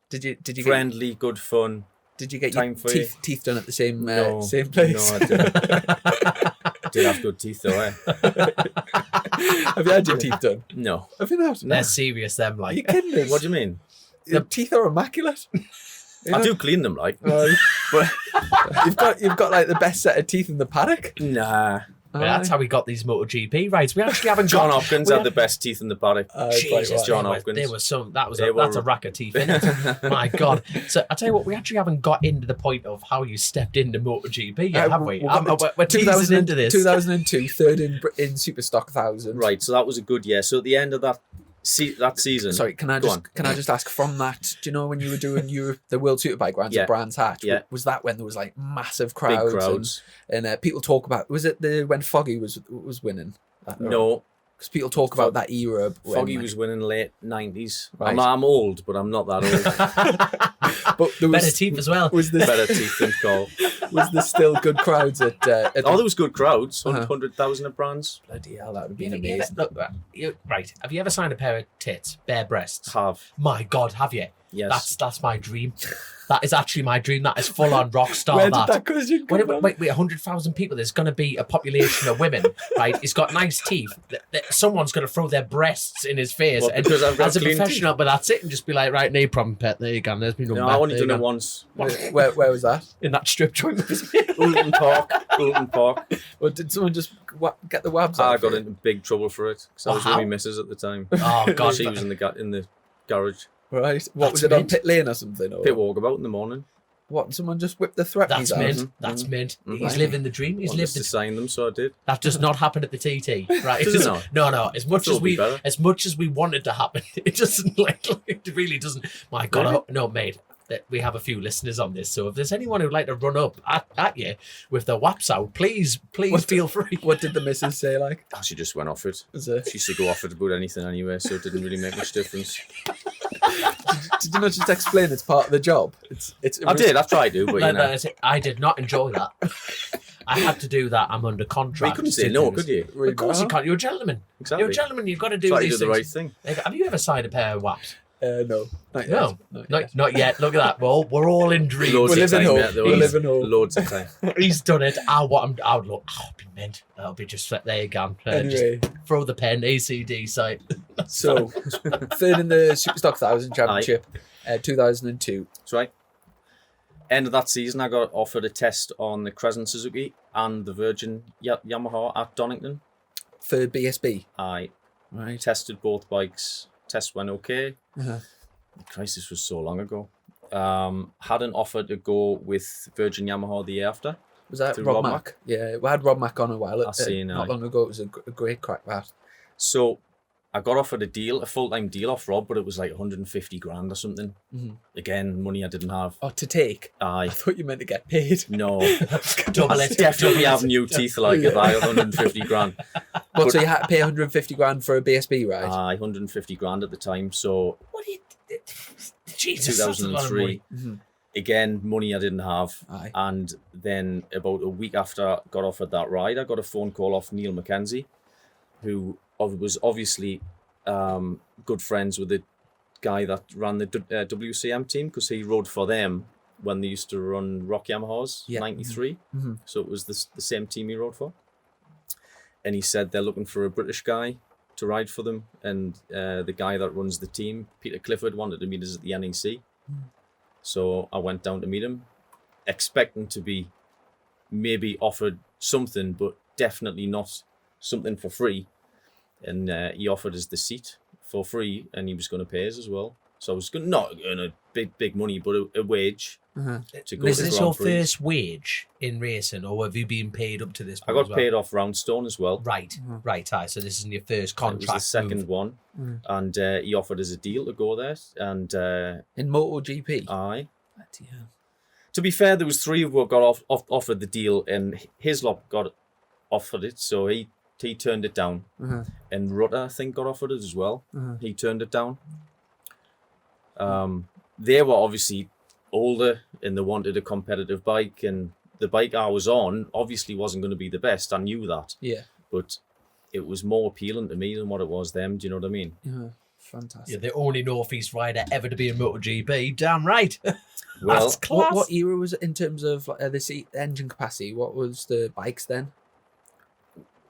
Did you friendly, good fun? Did you get your teeth done at the same same place? No, I didn't. Did have good teeth though, Have you had your teeth done? No. Have you not? They're serious, them. Like, are you kidding me? What do you mean? Your teeth are immaculate. I do clean them, like. But you've got like the best set of teeth in the paddock. Nah. That's how we got these MotoGP rides. We actually haven't John Hopkins had the best teeth in the paddock. Jesus, John Hopkins. There was some. That's a rack of teeth, isn't it? My God. So I tell you what, we actually haven't got into the point of how you stepped into MotoGP yet, have we? We're teasing into this. 2002, third in Superstock 1000. Right. So that was a good year. So at the end of that season. Sorry, can I just ask from that? Do you know when you were doing the World Superbike rounds at Brands Hatch? Yeah. Was that when there was like massive crowds? Big crowds. And people talk about, was it when Foggy was winning? No. Because people talk about that era. Foggy was winning late 90s. Right. I'm old, but I'm not that old. But there was better teeth as well. Better teeth than Cole. Was there still good crowds at there was good crowds. 100,000 at Brands. Bloody hell, that would have been amazing. Right. Have you ever signed a pair of tits, bare breasts? Have. My God, have you? Yes. That's my dream. That is actually my dream. That is full on rock star. Where did that question come from? Wait, 100,000 people. There's going to be a population of women, right? He's got nice teeth. Someone's going to throw their breasts in his face. Well, because I've got as a clean professional, teeth. but that's it, and just be like, right, no problem, pet. There you go. There's me number. No, I only done it once. Where was that? In that strip joint. Oulton Park. Or did someone just get the wabs I out? got into big trouble for it because I was with my missus at the time. Oh God, she was in the garage. Right. What was it on pit lane or something? Or? Pit walkabout in the morning. What? Someone just whipped the threatens out? That's mint. He's living the dream. He's lived to sign them, so I did. That does not happen at the TT, right? Does it not? No. As much as we wanted to happen, it doesn't. It really doesn't. My God, Really? no, mate. We have a few listeners on this, so if there's anyone who'd like to run up at you with their waps out, please feel free. What did the missus say? Like, She just went off it. was it? She used to go off it about anything anyway, so it didn't really make much difference. Did you not just explain it's part of the job? I did. I've tried to, but I did not enjoy that. I had to do that. I'm under contract. But you couldn't say no, could you? Of course you can't. You're a gentleman. Exactly. You're a gentleman. You've got to do Try to these do the things. right thing. Have you ever signed a pair of waps? No. Not No, yet. not yet. Look at that. Well, we're all in dreams. Loads of time, hope. We're living hope. Loads of time. He's done it. I would look. I'll be mint. That'll be just there you go. Anyway. Just throw the pen. ACD site. So, third in the Superstock 1000 Championship, 2002. That's right. End of that season, I got offered a test on the Crescent Suzuki and the Virgin Yamaha at Donington. For BSB. I Right. tested both bikes. Test went okay. Christ, this was so long ago. Had an offer to go with Virgin Yamaha the year after. Was that Through Rob Rob Mack? Yeah, we had Rob Mack on a while. Not long ago. It was a great crack, that. So I got offered a full-time deal off Rob, but it was like 150 grand or something. Again, money I didn't have. Oh, to take? I thought you meant to get paid. No. Double it. Definitely have new teeth like if I had 150 grand. So you had to pay 150 grand for a BSB ride? 150 grand at the time, so... What do you... Jesus, 2003. Again, money I didn't have. Aye. And then about a week after I got offered that ride, I got a phone call off Neil Mackenzie, who was obviously good friends with the guy that ran the WCM team, because he rode for them when they used to run Rock Yamahas, 93. So it was the same team he rode for. And he said they're looking for a British guy to ride for them. And the guy that runs the team, Peter Clifford, wanted to meet us at the NEC. So I went down to meet him, expecting to be maybe offered something, but definitely not something for free. And he offered us the seat for free, and he was going to pay us as well. So I was not earn a big money, but a wage to go. Is to this Grand your Prix. first wage in racing, or have you been paid up to this I point? got as well? paid off Roundstone as well. Right, aye. So this isn't your first It contract. was the second move. one, and he offered us a deal to go there. And In MotoGP. I, Bloody hell. to be fair, there was 3 who got offered the deal, and Hislop got offered it, so he turned it down. And Rutter, I think, got offered it as well. He turned it down. They were obviously older and they wanted a competitive bike, and the bike I was on obviously wasn't going to be the best. I knew that, Yeah. but it was more appealing to me than what it was them. Do you know what I mean? Fantastic. You're the only Northeast rider ever to be in MotoGP. Damn right. Well, That's class. What era was it in terms of like, the seat engine capacity? What was the bikes then?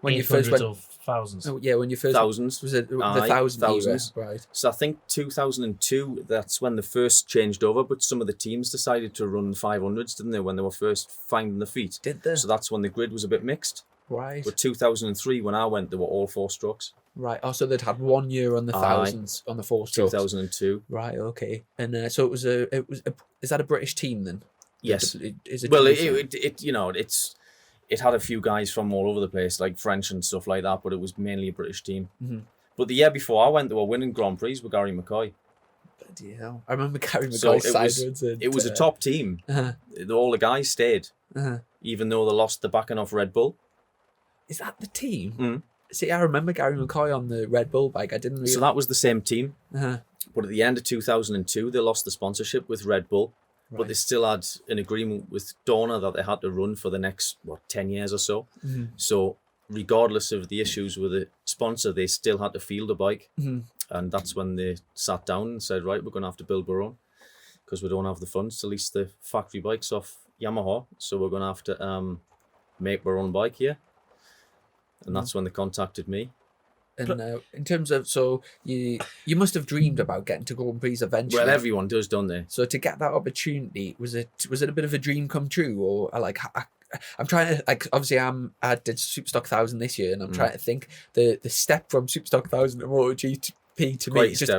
When you first 800s went, or thousands. oh yeah, when you first thousands. was it the Aye, thousands. era? Right. So I think 2002, that's when they first changed over, but some of the teams decided to run 500s, didn't they, when they were first finding the feet? Did they? So that's when the grid was a bit mixed. Right. But 2003, when I went, they were all 4 strokes. Right. Oh, so they'd had 1 year on the Aye. thousands on the 4 strokes. 2002. Right. Okay. And so it was is that a British team then? Yes. Is it? Well, it you know, it had a few guys from all over the place, like French and stuff like that, but it was mainly a British team. But the year before I went, they were winning Grand Prix with Gary McCoy. Bloody hell! I remember Gary So McCoy sideways. it was a top team. All the guys stayed, even though they lost the backing off Red Bull. Is that the team? See, I remember Gary McCoy on the Red Bull bike. I didn't really. So that was the same team. But at the end of 2002, they lost the sponsorship with Red Bull. But they still had an agreement with Dorna that they had to run for the next, 10 years or so. So regardless of the issues with the sponsor, they still had to field a bike. And that's when they sat down and said, right, we're going to have to build our own because we don't have the funds to lease the factory bikes off Yamaha. So we're going to have to make our own bike here. And that's when they contacted me. And in terms of, so you must have dreamed about getting to Grand Prix eventually. Well, everyone does, don't they? So to get that opportunity, was it a bit of a dream come true, or I'm trying to, like, obviously I did Superstock 1000 this year, and I'm trying to think the step from Superstock 1000 to MotoGP to me just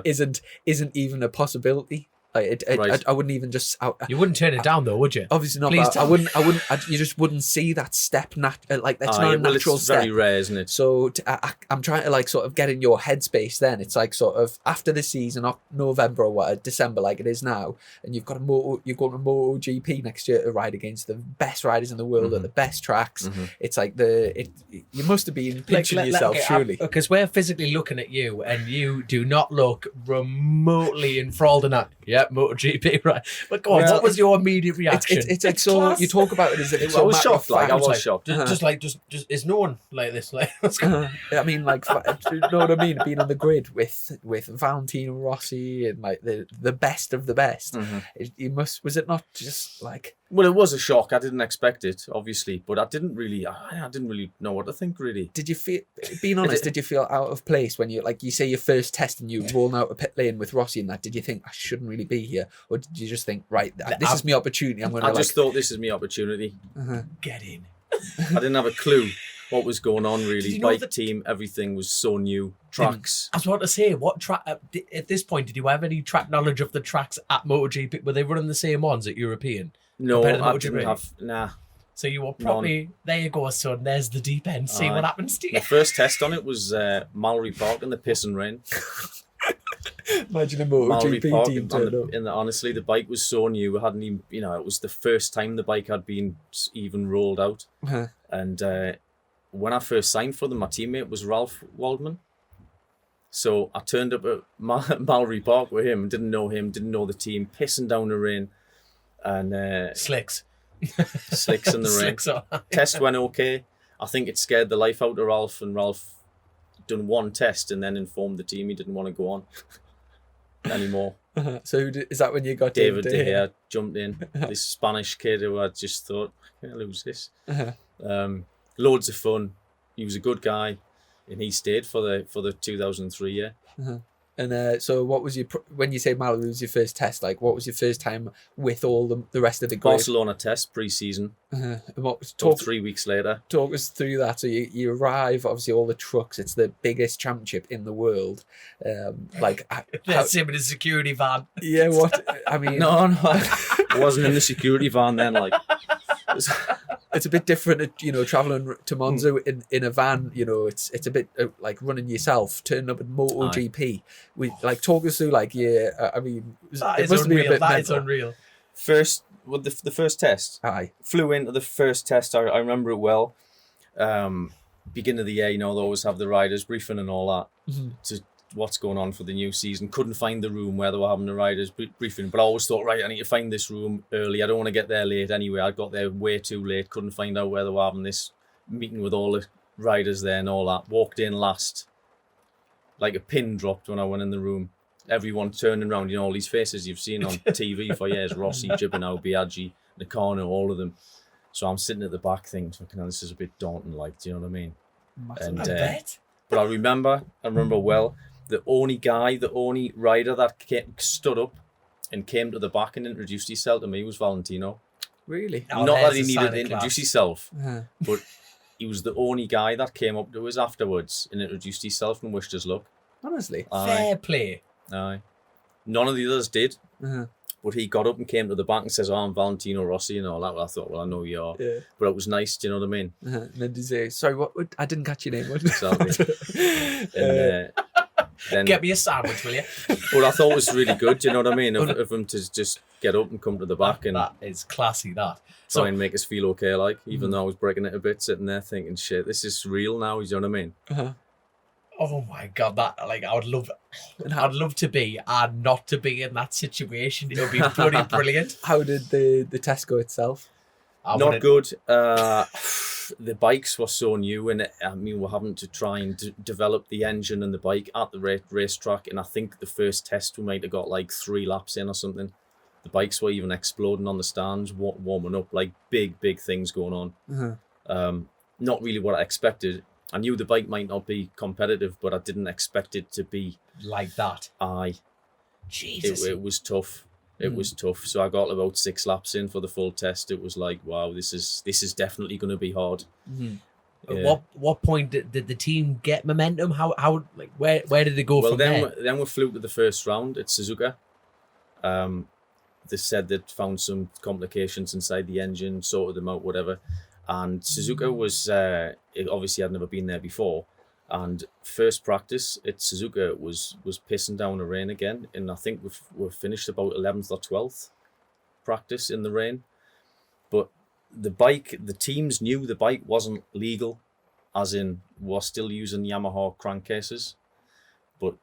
isn't even a possibility. Like Right. I wouldn't even just. You wouldn't turn it down though, would you? Obviously not. Please But tell you just wouldn't see that step. That's not a natural it's step. very rare, isn't it? So I'm trying to like sort of get in your headspace. Then it's like sort of after the season, November or what, December, like it is now, and you're going to MotoGP next year to ride against the best riders in the world at the best tracks. It's like you must have been pinching yourself, surely. Because we're physically looking at you, and you do not look remotely enthralled in that. Yeah, MotoGP, right? But go on, what was your immediate reaction? It's like so class. you talk about it as if it's I was matter of shocked. Like I fact. was shocked. Just is no one like this? Like, let's go. I mean, like, you know what I mean? Being on the grid with Valentino Rossi and like the best of the best. Was it not just like? Well, it was a shock. I didn't expect it, obviously, but I didn't really know what to think, really. Did you feel? Being honest, did you feel out of place when you say your first test and you rolling out a pit lane with Rossi and that? Did you think I shouldn't really be here, or did you just think, right, this is my opportunity? I just thought this is my opportunity. Get in. I didn't have a clue what was going on, really. you know Bike team, everything was so new. Tracks. I was about to say, what track at this point did you have any track knowledge of the tracks at MotoGP? Were they running the same ones at European? No, compared to I MotoGP? didn't have. Nah. So you were probably there. You go, son. There's the deep end. See what happens to you. The first test on it was Mallory Park in the piss and rain. Imagine a Mallory MotoGP Park, team turn up. honestly, the bike was so new. It hadn't even, it was the first time the bike had been even rolled out. And when I first signed for them, my teammate was Ralph Waldman. So I turned up at Mallory Park with him, didn't know the team, pissing down the rain, and Slicks in the rain. Slicks are. Test went okay. I think it scared the life out of Ralph, and Ralph done one test and then informed the team he didn't want to go on anymore. So is that when you got David De Gea jumped in, this Spanish kid who I just thought, I can't lose this. Loads of fun. He was a good guy, and he stayed for the 2003 year. And so what was your, when you say Malibu was your first test, like what was your first time with all the rest of the group? Barcelona test pre-season. And what was, Talk 3 weeks later. Talk us through that. So you arrive, obviously all the trucks, it's the biggest championship in the world. Like That's him in a security van. yeah, what I mean, No, I wasn't in the security van then. Like, it's a bit different, you know, traveling to Monza in a van. You know, it's a bit like running yourself, turning up at MotoGP. We like talk us through like I mean, That it is must unreal. be a bit That is mental. unreal. the first test. Aye. Flew into the first test. I remember it well. Beginning of the year, you know, they always have the riders briefing and all that. Mm-hmm. To what's going on for the new season. Couldn't find the room where they were having the riders briefing, but I always thought, right, I need to find this room early. I don't want to get there late anyway. I got there way too late. Couldn't find out where they were having this meeting with all the riders there and all that. Walked in last. Like a pin dropped when I went in the room. Everyone turning around, you know, all these faces you've seen on TV for years. Rossi, Gibbernow, Biaggi, Nakano, all of them. So I'm sitting at the back thinking, fucking hell, this is a bit daunting, like, do you know what I mean? And, I bet. But I remember well, the only rider that stood up and came to the back and introduced himself to me was Valentino. Really? Oh, Not that there's he a sign needed of to introduce class. himself, Uh-huh. but he was the only guy that came up to us afterwards and introduced himself and wished us luck. Honestly. Fair play. Aye. None of the others did, Uh-huh. but he got up and came to the back and says, "Oh, I'm Valentino Rossi," and all that. I thought, well, I know you are. Yeah. But it was nice, do you know what I mean? Uh-huh. And then did he say, sorry, what? I didn't catch your name. What? Exactly. And then, Get me a sandwich, will you? but I thought it was really good, do you know what I mean? Of him to just get up and come to the back and That is classy, that. try and make us feel okay, like, even though I was breaking it a bit, sitting there thinking, shit, this is real now, you know what I mean? Uh-huh. Oh my god, that, like, I'd love to be and not to be in that situation. It would be bloody brilliant. How did the test go itself? Not good. The bikes were so new, and I mean, we're having to try and develop the engine and the bike at the racetrack. And I think the first test we might have got like 3 laps in or something. The bikes were even exploding on the stands, warming up, like big things going on. Uh-huh. Not really what I expected. I knew the bike might not be competitive, but I didn't expect it to be. Like that. Jesus. It was tough. It was tough. So I got about 6 laps in for the full test. It was like, wow, this is definitely going to be hard. Mm-hmm. Yeah. At what point did the team get momentum? How like where did they go Well, from then there? then we flew to the first round at Suzuka. They said they'd found some complications inside the engine, sorted them out, whatever. And Suzuka was obviously I'd never been there before. And first practice at Suzuka was pissing down the rain again, and I think we've finished about 11th or 12th practice in the rain. But the teams knew the bike wasn't legal, as in we're still using Yamaha crankcases. But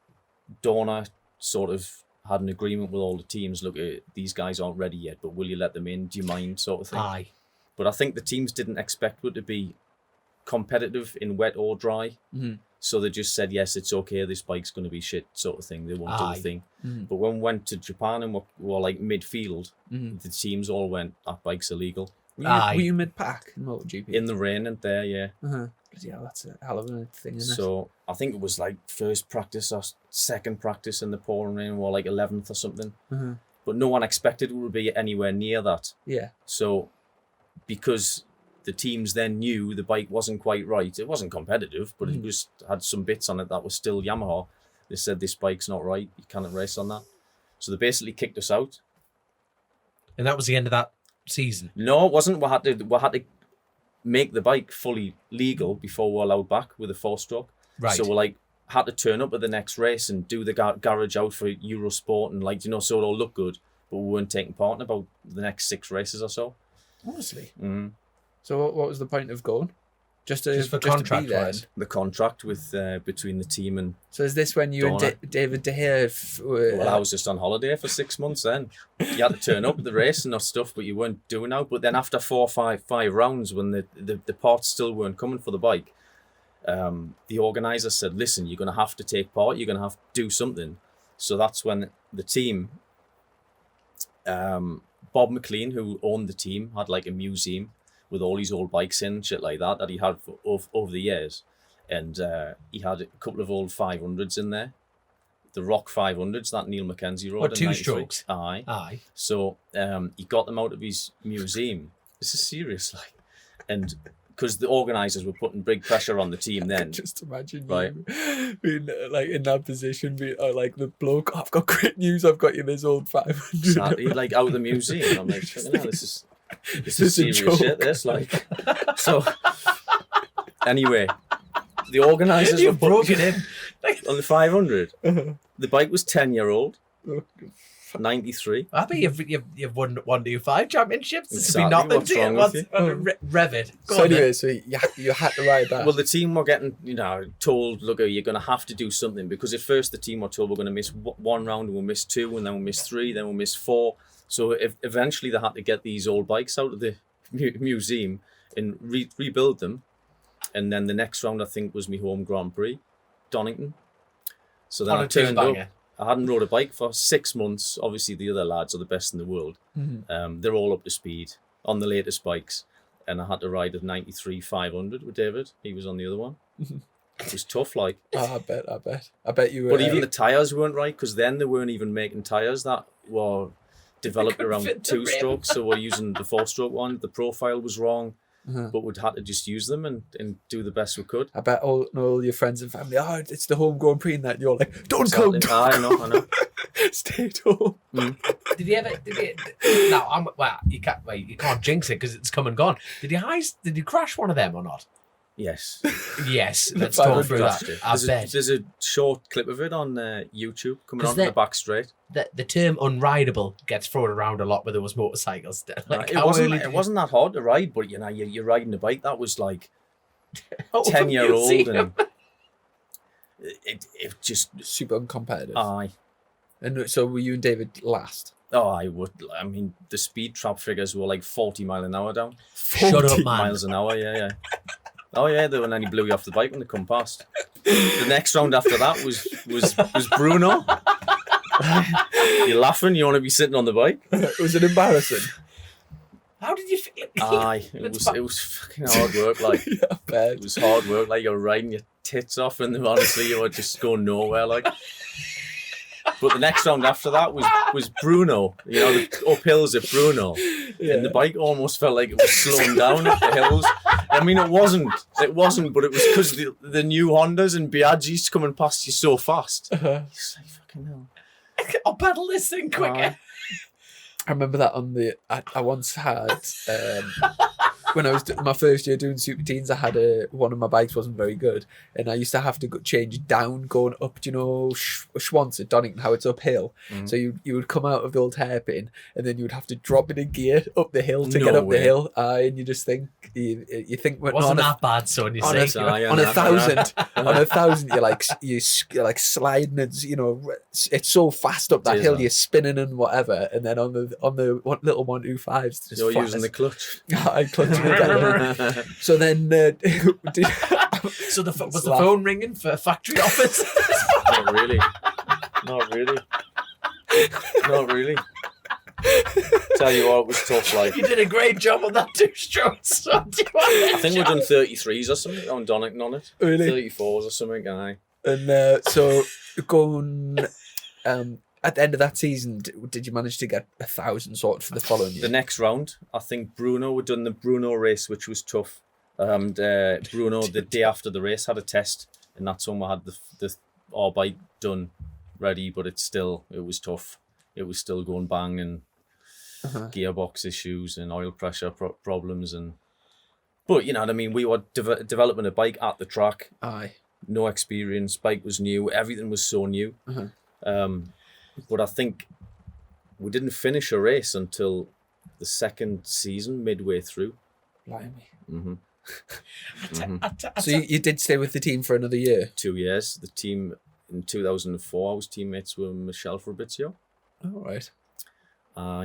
Dorna sort of had an agreement with all the teams. Look, these guys aren't ready yet, but will you let them in? Do you mind, sort of thing? Aye. But I think the teams didn't expect it to be competitive in wet or dry. Mm-hmm. So they just said, yes, it's okay, this bike's going to be shit, sort of thing. They won't do Aye. the thing. Mm-hmm. But when we went to Japan and we were like midfield, Mm-hmm. the teams all went, that bike's illegal. Aye. Were you mid-pack in MotoGP? In the rain and there, yeah. Uh-huh. Yeah, that's a hell of a thing, isn't it? So I think it was like first practice or second practice in the pouring rain, or like 11th or something. Uh-huh. But no one expected it would be anywhere near that. Yeah. So because the teams then knew the bike wasn't quite right, it wasn't competitive, but it just had some bits on it that was still Yamaha. They said, this bike's not right, you can't race on that. So they basically kicked us out. And that was the end of that season. No, it wasn't. We had to make the bike fully legal before we were allowed back with a 4-stroke. Right. So we had to turn up at the next race and do the garage out for Eurosport and so it all looked good, but we weren't taking part in about the next 6 races or so. Honestly. Mm. So what was the point of going? Just for to be contract there? wise. The contract with between the team and So is this when you and Dorna. David De Gea were... well, I was just on holiday for 6 months then. You had to turn up at the race and stuff, but you weren't doing out. But then after 4 or 5 rounds, when the parts still weren't coming for the bike, the organizer said, listen, you're going to have to take part. You're going to have to do something. So that's when the team, Bob McLean, who owned the team, had like a museum with all these old bikes in, shit like that he had over the years. And he had a couple of old 500s in there the Rock 500s that Neil Mackenzie rode. What, in 2 '93. strokes? Aye. So he got them out of his museum. This is serious, like, and because the organisers were putting big pressure on the team then. Just imagine Right. you being like in that position, being like the bloke. I've got great news. I've got you this old 500. Exactly, like out of the museum. I'm like, "Fucking hell, this is a serious joke." shit. This, like, so. Anyway, the organisers You were broke putting it in. on the 500. Uh-huh. The bike was 10-year-old, 93. I bet you've won 125 championships. This Exactly, would be nothing what's to wrong you. with you? Rev it. Go So on then. anyway, so you had to ride that. Well, the team were getting, told, look, you're going to have to do something, because at first the team were told we're going to miss one round, and we'll miss 2, and then we'll miss 3, then we'll miss 4. So eventually they had to get these old bikes out of the museum and rebuild them. And then the next round, I think, was my home Grand Prix, Donington. So then On I a turned two-banger. up. I hadn't rode a bike for 6 months. Obviously, the other lads are the best in the world. They're all up to speed on the latest bikes. And I had to ride a 93 500 with David. He was on the other one. It was tough, like. Oh, I bet you were. But even the tyres weren't right, because then they weren't even making tyres that were developed couldn't around fit the 2 rim. strokes. So we're using the 4-stroke one. The profile was wrong. But we'd had to just use them and do the best we could. I bet all your friends and family. Oh, it's the home Grand Prix, and that you're like, don't Exactly. come. I know. Stay at home. Did you ever? No, you can't jinx it because it's come and gone. Did you crash one of them or not? Yes. Yes, let's talk through that. Crashed it. I bet. There's a short clip of it on YouTube coming 'Cause on the back straight. The term unrideable gets thrown around a lot with those motorcycles. Like, It how wasn't. early did It wasn't that hard to ride, but you're riding a bike that was like Oh, 10-year-old, you've seen and them. It just super uncompetitive. aye. And so were you and David last? Oh, I would. I mean, the speed trap figures were like 40 mile an hour down. Shut up, 40 man. Miles an hour, yeah. Oh yeah, and then he blew you off the bike when they come past. The next round after that was Bruno. You're laughing. You want to be sitting on the bike? Was it embarrassing? How did you feel? Aye, it was fucking hard work. Like Yeah, I bet. it was hard work. Like you're riding your tits off, and honestly, you were just going nowhere. Like, but the next round after that was Bruno. You know, the uphills at Bruno, and the bike almost felt like it was slowing down up the hills. I mean, it wasn't, but it was because the new Hondas and Biaggi's coming past you so fast. It's like, fucking hell. I'll pedal this thing quicker. I remember that I once had when I was my first year doing Super Teens. I had one of my bikes wasn't very good, and I used to have to change down going up. Do you know Schwantz at Donington, how it's uphill? So you would come out of the old hairpin, and then you would have to drop it in gear up the hill to No get up way. the hill. And you just think you think It wasn't that bad, son. You on see. on a thousand, you're like sliding, and it's so fast up that It is, hill, man. you're spinning and whatever, and then on the little 125s, just You're flat using as- the clutch. I clutching it. So then, So was the phone ringing for factory office? Not really. Tell you what, it was tough. Like, You did a great job on that 2-stroke. So do you want I think we've done 33s or something on Donington on it. Really? 34s or something. Aye. And so going at the end of that season, did you manage to get 1,000 sorted for the following year? The next round, I think Bruno had done the Bruno race, which was tough. And Bruno, the day after the race, had a test, and that's when we had our bike done ready. But it was tough. It was still going bang, and gearbox issues and oil pressure problems, but you know what I mean. We were developing a bike at the track. Aye. No experience. Bike was new. Everything was so new. But I think we didn't finish a race until the second season, midway through. Blimey. I So you did stay with the team for another year? 2 years. The team in 2004, I was teammates with Michel Fabrizio. All right.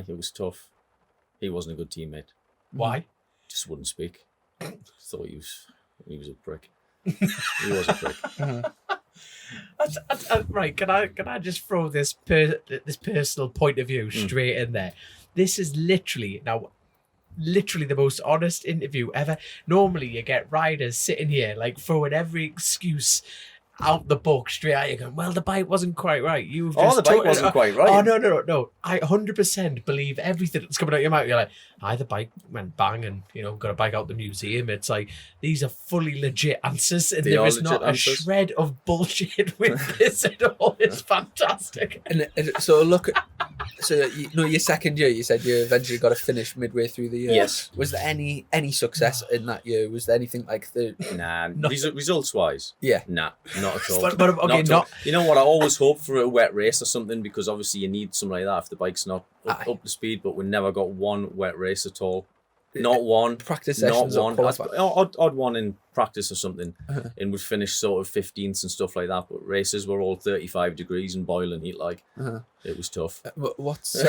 It was tough. He wasn't a good teammate. Why? Just wouldn't speak. Thought he was a prick. He was a prick. Right, can I just throw this personal point of view straight in there? This is literally the most honest interview ever. Normally you get riders sitting here like throwing every excuse out the book straight at you going, well, the bike wasn't quite right. You've Oh, just the bike wasn't quite right. Oh, no. I 100% believe everything that's coming out of your mouth. You're like, the bike went bang and, got a bike out the museum. It's like, these are fully legit answers. And there is not a shred of bullshit with this at all. It's fantastic. And so your second year, you said you eventually got to finish midway through the year. Yes. Was there any success in that year? Was there anything like the... Nah, results-wise? Yeah. Nah, not at all. But okay, not... You know what, I always hope for a wet race or something, because obviously you need something like that if the bike's not up to speed, but we never got one wet race at all. Not one. Practice sessions. Not one. Odd one in practice or something, and would finish sort of 15th and stuff like that. But races were all 35 degrees and boiling heat. It was tough. What's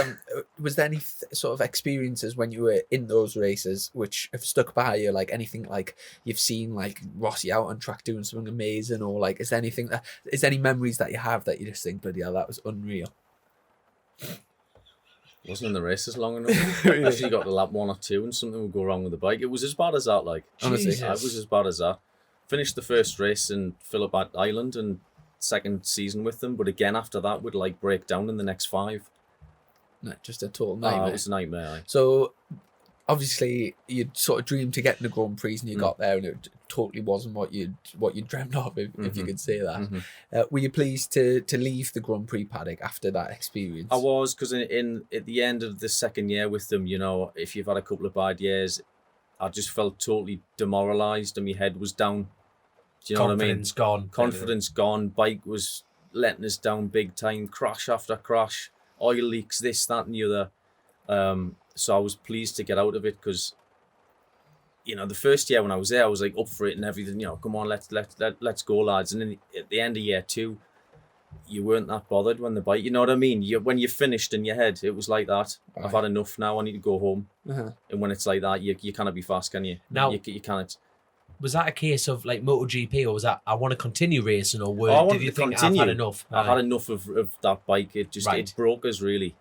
was there any sort of experiences when you were in those races which have stuck by you? Like anything like you've seen like Rossi out on track doing something amazing, or like is there any memories that you have that you just think, bloody hell, that was unreal? Wasn't in the races long enough. Actually got to lap 1 or 2 and something would go wrong with the bike. It was as bad as that, like. Honestly, it was as bad as that. Finished the first race in Phillip Island and second season with them, but again after that would like break down in the next 5. No, just a total nightmare. It was a nightmare. So obviously you'd sort of dreamed to get in the Grand Prix and you got there and it totally wasn't what you'd dreamt of, if you could say that. Were you pleased to leave the Grand Prix paddock after that experience? I was, because at the end of the second year with them, if you've had a couple of bad years, I just felt totally demoralised and my head was down. Do you know what I mean? Confidence gone. Bike was letting us down big time. Crash after crash. Oil leaks, this, that and the other. So I was pleased to get out of it because, the first year when I was there, I was like up for it and everything. Come on, let's go, lads. And then at the end of year 2, you weren't that bothered when the bike. You know what I mean? When you finished in your head, it was like that. Right. I've had enough now. I need to go home. And when it's like that, you cannot be fast, can you? Now, you can't. Was that a case of like MotoGP, or was that I want to continue racing, or did you think continue. I've had enough? I had enough of that bike. It just it broke us really.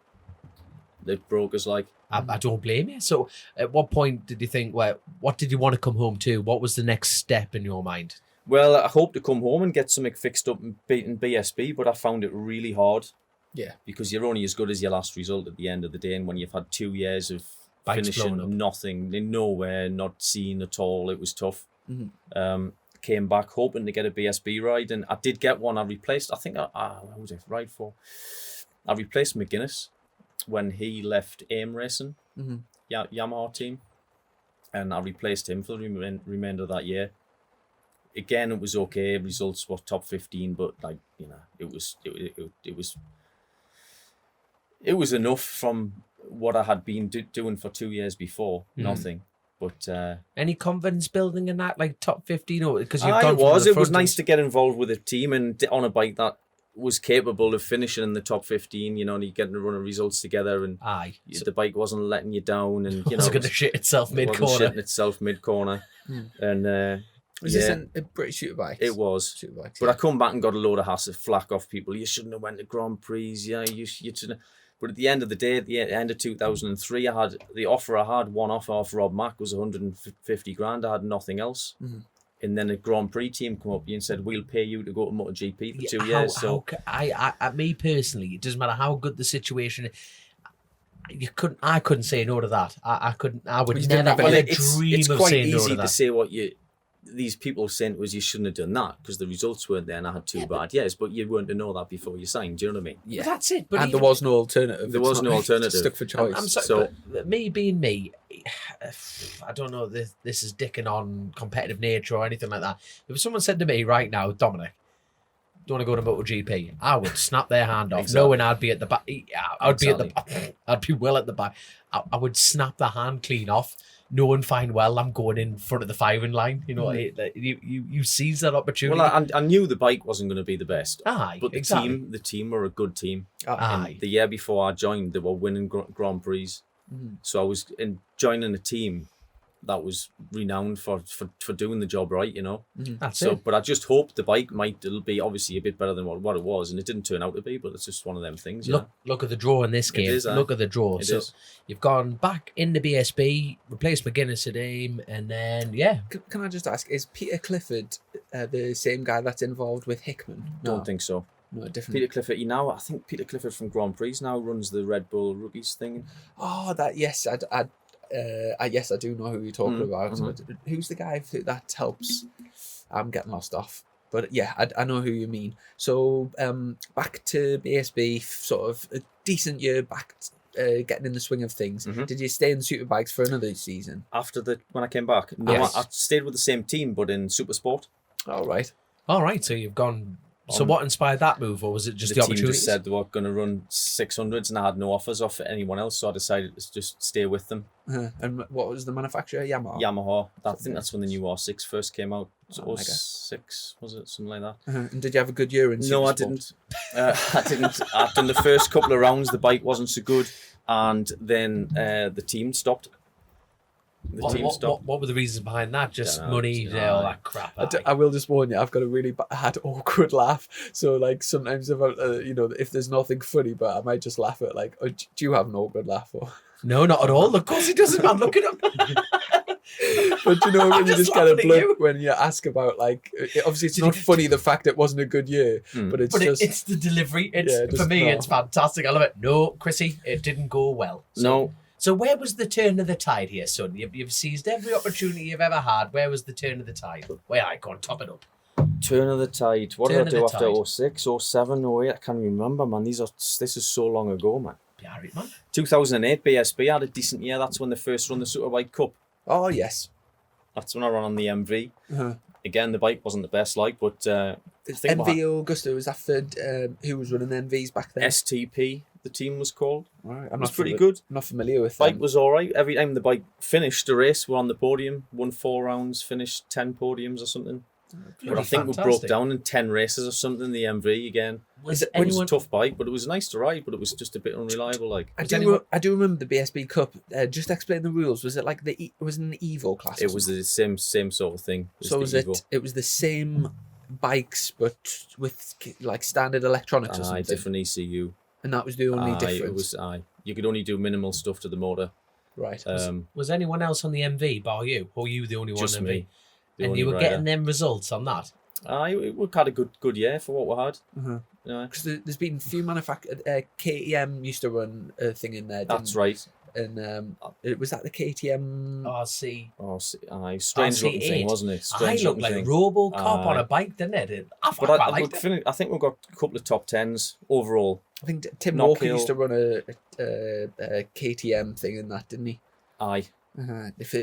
It broke us like. I don't blame you. So at what point did you think, well, what did you want to come home to? What was the next step in your mind? Well, I hope to come home and get something fixed up and beating BSB, but I found it really hard. Yeah. Because you're only as good as your last result at the end of the day, and when you've had 2 years of finishing nothing, nowhere, not seen at all, it was tough. Came back hoping to get a BSB ride, and I did get one. I replaced, what was it, ride for? I replaced McGuinness when he left AIM Racing, Yamaha team, and I replaced him for the remainder of that year. Again, it was okay. Results were top 15, but it was enough from what I had been doing for 2 years before. Nothing. But any confidence building in that, like top 15, or because it was nice to get involved with a team and on a bike that was capable of finishing in the top 15, and you getting to run results together, and the bike wasn't letting you down, and it wasn't going to shit itself mid-corner. And was this a British Superbike? It was. But I come back and got a load of flack off people. You shouldn't have went to Grand Prix. Yeah, you shouldn't. But at the end of the day, at the end of 2003, I had one offer off Rob Mack was 150 grand. I had nothing else. And then a Grand Prix team come up and said, we'll pay you to go to MotoGP for 2 years. Me personally, it doesn't matter how good the situation is. I couldn't say no to that. I would never dream of saying no to that. It's quite easy to say what these people saying was you shouldn't have done that because the results weren't there and I had 2 bad years, but you weren't to know that before you signed. Do you know what I mean? Yeah, but that's it. And there was no alternative. There was no alternative. Stuck for choice. I'm sorry, but me being me, I don't know if this is dicking on competitive nature or anything like that. If someone said to me right now, Dominic, do you want to go to MotoGP? I would snap their hand off, knowing I'd be at the back. I'd be well at the back. I would snap the hand clean off, knowing fine well I'm going in front of the firing line. You seize that opportunity. Well, I knew the bike wasn't going to be the best. But the team were a good team. The year before I joined, they were winning Grand Prix. So I was joining a team that was renowned for doing the job right, That's it. But I just hoped the bike it'll be obviously a bit better than what it was, and it didn't turn out to be, but it's just one of them things. Look at the draw in this game. Look at the draw. You've gone back in the BSB, replaced McGuinness at AIM, and then, Can I just ask, is Peter Clifford the same guy that's involved with Hickman? No, Don't think so. no, different. Peter Clifford, I think Peter Clifford from Grand Prix now runs the Red Bull Rookies thing. Oh, that yes, yes, I do know who you're talking about. mhm. But who's the guy that helps? I'm getting lost off. But yeah, I know who you mean. So back to BSB, sort of a decent year back, getting in the swing of things. Mhm. Did you stay in Superbikes for another season? When I came back, no, Yes. I stayed with the same team, but in Supersport. All right. All right, so you've gone. So On- what inspired that move, or was it just the team opportunity? just said they were going to run 600s, and I had no offers off anyone else, so I decided to just stay with them. And what was the manufacturer? Yamaha. Yamaha. I think that's when the new R6 first came out. Oh, Or mega. 6 was it, something like that? And did you have a good year in No, I Supersport? didn't. I didn't. I'd done the first couple of rounds. The bike wasn't so good, and then the team stopped. The team stopped. What were the reasons behind that? Just Dunno, money, all that crap. I will just warn you, I've got a really bad, awkward laugh. So, like, sometimes if if there's nothing funny, but I might just laugh at, like, oh, do you have an awkward laugh? Or... No, not at all. Of course he doesn't, man. Look at him. But you know, when you just just kind of laughing at you. blunt when you ask about, like, obviously it's not funny the fact it wasn't a good year, but it's But just. it's the delivery. It's Yeah, for just me, no. it's fantastic. I love it. No, Chrissy, it didn't go well. No, So where was the turn of the tide here, son? You've seized every opportunity you've ever had. Where was the turn of the tide? Where I go and top it up. turn of the tide. What Turn did I of do the after tide. 06, 07, 08? I can't remember, man. This is so long ago, man. Be all right, man. 2008 BSB had a decent year. That's when they first run the Superbike Cup. Oh, yes. That's when I ran on the MV. Uh-huh. Again, the bike wasn't the best, but I think MV Augusta, was that for who was running MVs back then? STP, the team was called. Right, It was pretty good. I'm not familiar with Bike them. was all right. Every time the bike finished the race, we're on the podium. Won 4 rounds, finished 10 podiums or something. But I think we broke down in 10 races or something. The MV again. Was Is it- It was anyone? a tough bike, but it was nice to ride. But it was just a bit unreliable. Like I Was do, anyone- I do remember the BSB Cup. Just explain the rules. Was it like it was an Evo class? it was the same sort of thing. as So the was Evo. it was the same bikes but with like standard electronics or something? Different ECU. And that was the only difference. It was you could only do minimal stuff to the motor. Right. Was anyone else on the MV bar you? Or were you the only one Just on the me. MV? the And only you were rider. getting them results on that? We had a good year for what we had. Uh-huh. Yeah, Because there's been a few manufacturers. KTM used to run a thing in there. that's didn't- right. And was that the KTM? RC. Strange looking RC8. thing, wasn't it? I Strange looked looking like thing. RoboCop on Aye. a bike, didn't it? I But quite liked it. I think we've got a couple of top 10s overall. I think Tim Knock Walker Hill. used to run a KTM thing in that, didn't he? Aye.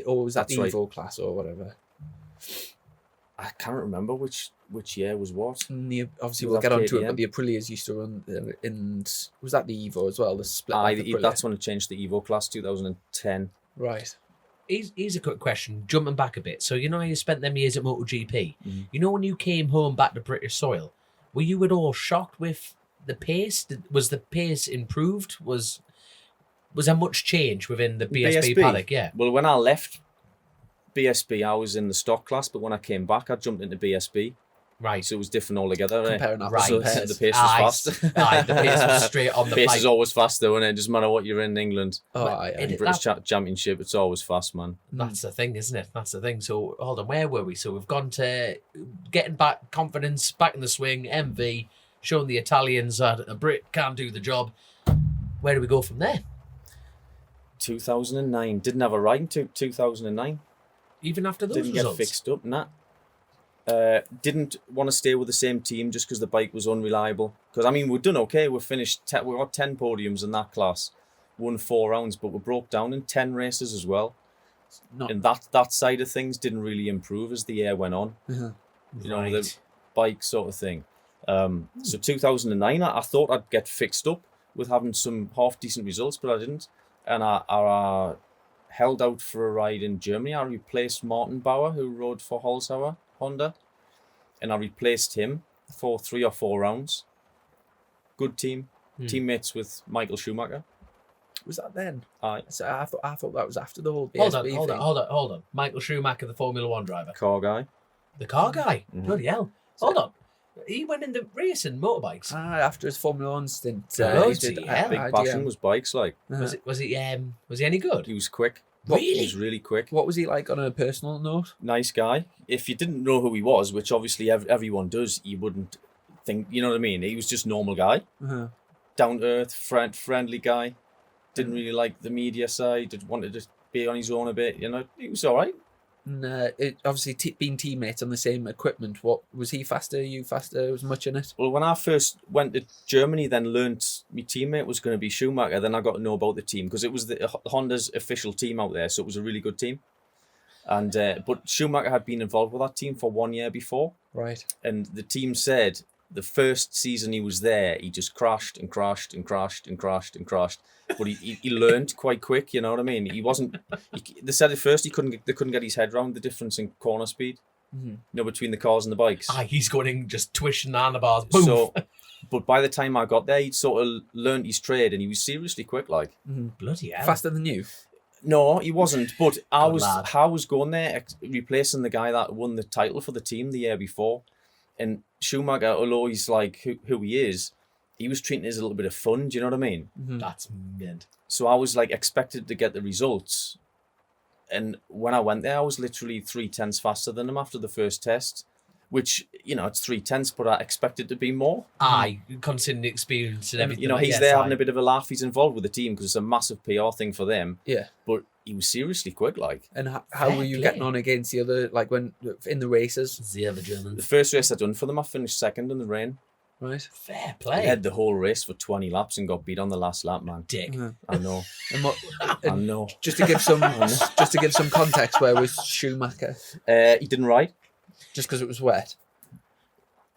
Or was that That's the right. Evo class or whatever? I can't remember which year was what. And obviously Was we'll that get onto it, KTM? but the Aprilias used to run was that the Evo as well? The split. Aye, like the Aprilia? that's when it changed to the Evo class 2010. Right. Here's a quick question, jumping back a bit. So you know how you spent them years at MotoGP? Mhm. You know when you came home back to British soil, were you at all shocked with the pace? Was the pace improved? Was there much change within the BSB paddock? Yeah. Well, when I left BSB, I was in the stock class, but when I came back, I jumped into BSB. Right. So it was different altogether. Comparing apples Right. and So pears. the pace was fast. Aye, the pace was straight on the Pace bike. is always fast though, and it doesn't matter what you're in England. Oh, Well, aye, it- aye. it- British Championship, it's always fast, man. That's the thing, isn't it? That's the thing. So hold on, where were we? So we've gone to getting back confidence, back in the swing, MV, showing the Italians that a Brit can't do the job. Where do we go from there? 2009. Didn't have a ride until 2009. Even after those Didn't results? get fixed up, nah. Didn't want to stay with the same team just because the bike was unreliable. Because, I mean, we've done okay. We finished, we got 10 podiums in that class. Won 4 rounds, but we broke down in 10 races as well. Not And that side of things didn't really improve as the year went on. uh-huh. You know, Right. the bike sort of thing. So 2009, I thought I'd get fixed up with having some half decent results, but I didn't. And I held out for a ride in Germany. I replaced Martin Bauer, who rode for Holzhauer Honda, and I replaced him for 3 or 4 rounds. Good team, teammates with Michael Schumacher. Was that then? Aye, So I thought that was after the whole BSB Hold thing. on. Michael Schumacher, the Formula One driver. car guy. The car guy. Mhm. Bloody hell. Hold on. He went into racing motorbikes. After his Formula One stint, Bloody he did hell. Big IDM. passion was bikes. Like Was he any good? he was quick. He was really quick. What was he like on a personal note? Nice guy. If you didn't know who he was, which obviously everyone does, you wouldn't think, you know what I mean? He was just a normal guy. Uh-huh. Down to earth, friendly guy. Didn't really like the media side. Wanted to be on his own a bit. You know, he was all right. And obviously being teammates on the same equipment, what was he faster? You faster? Was much in it? Well, when I first went to Germany, then learnt my teammate was going to be Schumacher. Then I got to know about the team because it was the Honda's official team out there, so it was a really good team. And but Schumacher had been involved with that team for 1 year before, right? And the team said the first season he was there, he just crashed. But he learned quite quick, you know what I mean? He wasn't. They said at first they couldn't get his head around the difference in corner speed, you know, between the cars and the bikes. He's going in just twitching the handlebars. Boom. So, but by the time I got there, he'd sort of learned his trade, and he was seriously quick, like. Bloody hell. Faster than you? No, he wasn't. But I was going there replacing the guy that won the title for the team the year before, and Schumacher, although he's like who he is, he was treating it as a little bit of fun. Do you know what I mean? That's mint. So I was like expected to get the results, and when I went there, I was literally 0.3 faster than him after the first test, which, you know, it's 0.3, but I expected to be more. Considering the experience and everything. You know, he's there having a bit of a laugh. He's involved with the team because it's a massive PR thing for them. Yeah. But he was seriously quick, like. And how were you getting on against the other, like when in the races? The other Germans. The first race I done for them, I finished second in the rain. Right. Fair I play. had the whole race for 20 laps and got beat on the last lap, man. Dick. I know. And I know. Just to give some context, where was Schumacher? He didn't ride. Just because it was wet.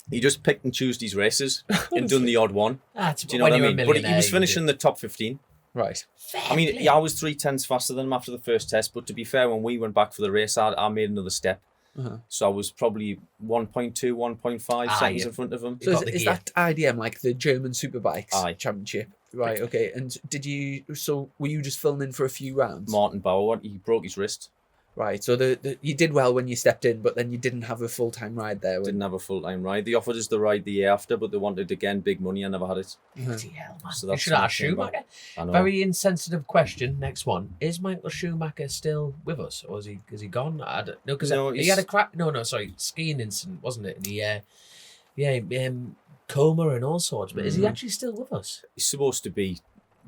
He just picked and chose these races and done the odd one. Do you know what I mean? But he was finishing the top 15. Right. Fair I mean, play. yeah, I was 0.3 faster than him after the first test, but to be fair, when we went back for the race, I made another step. So I was probably 1.2, 1.5 seconds in front of him. So is that IDM like the German Superbikes championship? Right, Yeah. okay. And were you just filling in for a few rounds? Martin Bauer, he broke his wrist. Right, so you did well when you stepped in, but then you didn't have a full-time ride there. Didn't have a full-time ride. They offered us the ride the year after, but they wanted, again, big money. I never had it. Bloody hell, man. So You that's should have when asked I came back. Schumacher. I know. Very insensitive question. Next one. Is Michael Schumacher still with us? Or is he gone? I don't know. Because No, he had a crack. No, sorry. Skiing incident, wasn't it? And he, coma and all sorts. But is he actually still with us? He's supposed to be,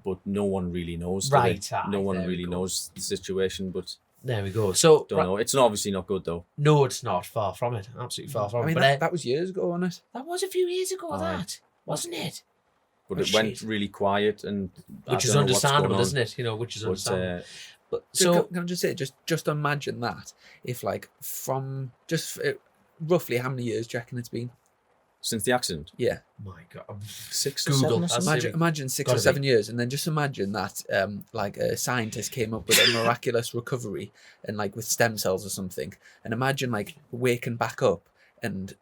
but no one really knows. Right. No one really knows the situation, but There we go. So, don't know. It's obviously not good, though. no, it's not. Far from it. Absolutely far from I mean, it. But that was years ago, wasn't it? that was a few years ago, Aye. wasn't it? But Oh, it went shit. really quiet, and Which is I don't know what's going understandable, on. isn't it? You know, which is But, understandable. But So so, can I just say, just imagine that if like from roughly how many years do you reckon it's been? since the accident, Yeah. my God, 6 or Google. 7 or That's something. Imagine 6 Gotta or 7 be. years, and then just imagine that like a scientist came up with a miraculous recovery and like with stem cells or something, and imagine like waking back up and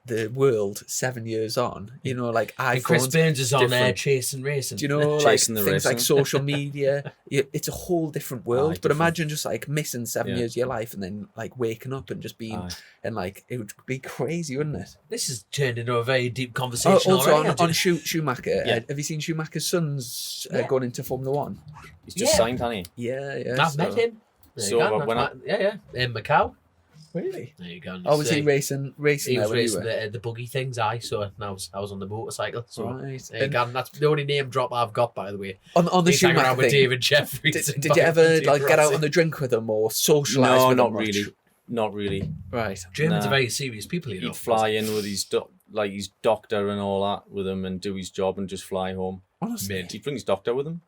the world 7 years on, you know, like and Chris iPhones. Burns is on there different. chasing racing. Do you know, like Chasing the things like racing. social media? It's a whole different world. But different. imagine just like missing 7 Yeah. years of your life and then like waking up and just being, Aye. and like it would be crazy, wouldn't it? This has turned into a very deep conversation. Also already. on Schumacher, Yeah. have you seen Schumacher's son's Yeah. going into Formula One? He's just Yeah. signed, hasn't he? Yeah. I've met him. There So, you go. when That's in Macau. Really? There you go. Oh, was he See, racing he there was when you racing were? the buggy things, so I was on the motorcycle. So Right. there you And go. And that's the only name drop I've got, by the way. on the He's hanging around Schumacher with thing, David Jeffries. and did you ever Valentino like get out Rossi. on the drink with him or socialise No, with not him much? really. Not really. Right. Germans are Nah. very serious people, you know. He'd fly in with his his doctor and all that with him, and do his job and just fly home. Honestly, He'd bring his doctor with him.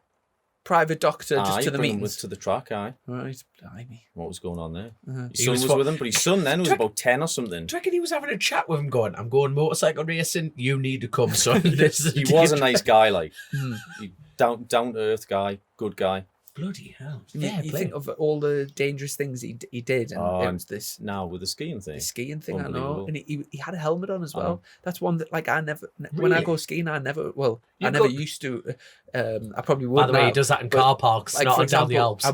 private doctor just Aye, to the bring him meetings. to the track. Aye, Right. Blimey. what was going on there? Uh-huh. His He son was was what- with him, but his son then was Tra- about 10 or something. Do you reckon he was having a chat with him going, I'm going motorcycle racing, you need to come, son. This is He was a nice guy, like Hmm. he down to earth guy, good guy. Bloody hell. You, Fair you play. think of all the dangerous things he did, and Oh, it was this Now with the skiing thing, the skiing thing, I know, Unbelievable. and he had a helmet on as well. Oh. That's one that like I never when I Really? go skiing, I never You I never go- used to. I probably would. By the way, now, he does that in but, car parks, like, not for down the example, Alps.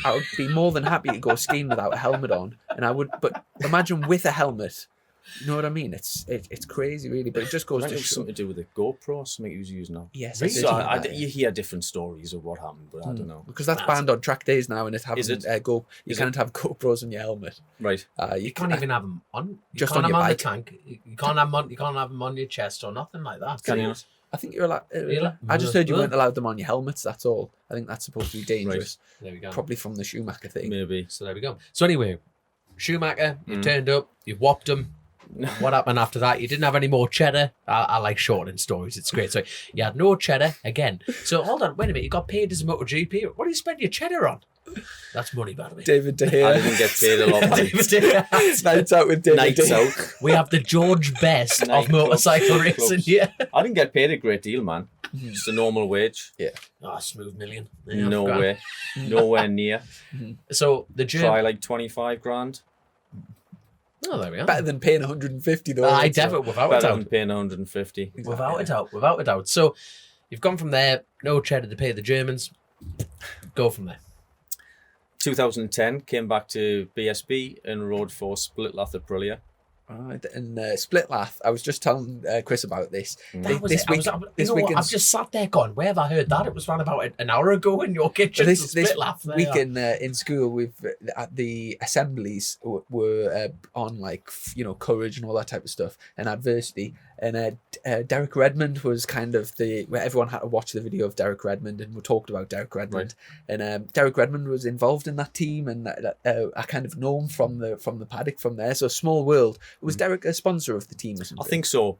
I would be more than happy to go skiing without a helmet on, and I would. But imagine with a helmet, You know what I mean? It's crazy, really, but it just goes I to think it was show. something to do with the GoPro or something he was using now. Yes, Really? I So you hear different stories of what happened, but I don't know. because that's banned on track days now, and it haven't. Is it? You Is can't have GoPros on your helmet. Right. You can't even have them on. You Just can't on have your 'em bike. the tank. You can't have them on. You can't have them on your chest or nothing like that. Can you not? I think you're allowed. Really? I just heard you weren't allowed them on your helmets. That's all. I think that's supposed to be dangerous. There we go. Probably from the Schumacher thing. Maybe. So there we go. So anyway, Schumacher, you turned up, you whopped him. What happened after that? You didn't have any more cheddar. I like shortening stories. It's great. So you had no cheddar again. So hold on, wait a minute. You got paid as a MotoGP. What do you spend your cheddar on? That's money, by the way. David De I Gea. didn't get paid a lot. mate. Nights out with David De Nights Gea. out. We have the George Best of Night motorcycle clubs. racing here. I didn't get paid a great deal, man. Just a normal wage. Oh, smooth million. Yeah, No grand. way. Nowhere near. So the Try German. like 25 grand. Oh, there we are. Better than paying 150 though. I so- definitely, without a Better doubt. than paying 150. Without a doubt, without a doubt. So you've gone from there, no cheddar to pay the Germans. Go from there. 2010, came back to BSB and rode for Split Lath Aprilia. Right, and Split Lath. I was just telling Chris about this. That was This it. week, I was, this you know what, weekend, I've just sat there going, where have I heard that? It was around about an hour ago in your kitchen. this Split laugh. There week you are. in school, we've at the assemblies were on like courage and all that type of stuff and adversity. And Derek Redmond was kind of where everyone had to watch the video of Derek Redmond, and we talked about Derek Redmond. Right. And Derek Redmond was involved in that team, and I kind of know him from the paddock from there. So small world. Was Derek a sponsor of the team or something? I think so.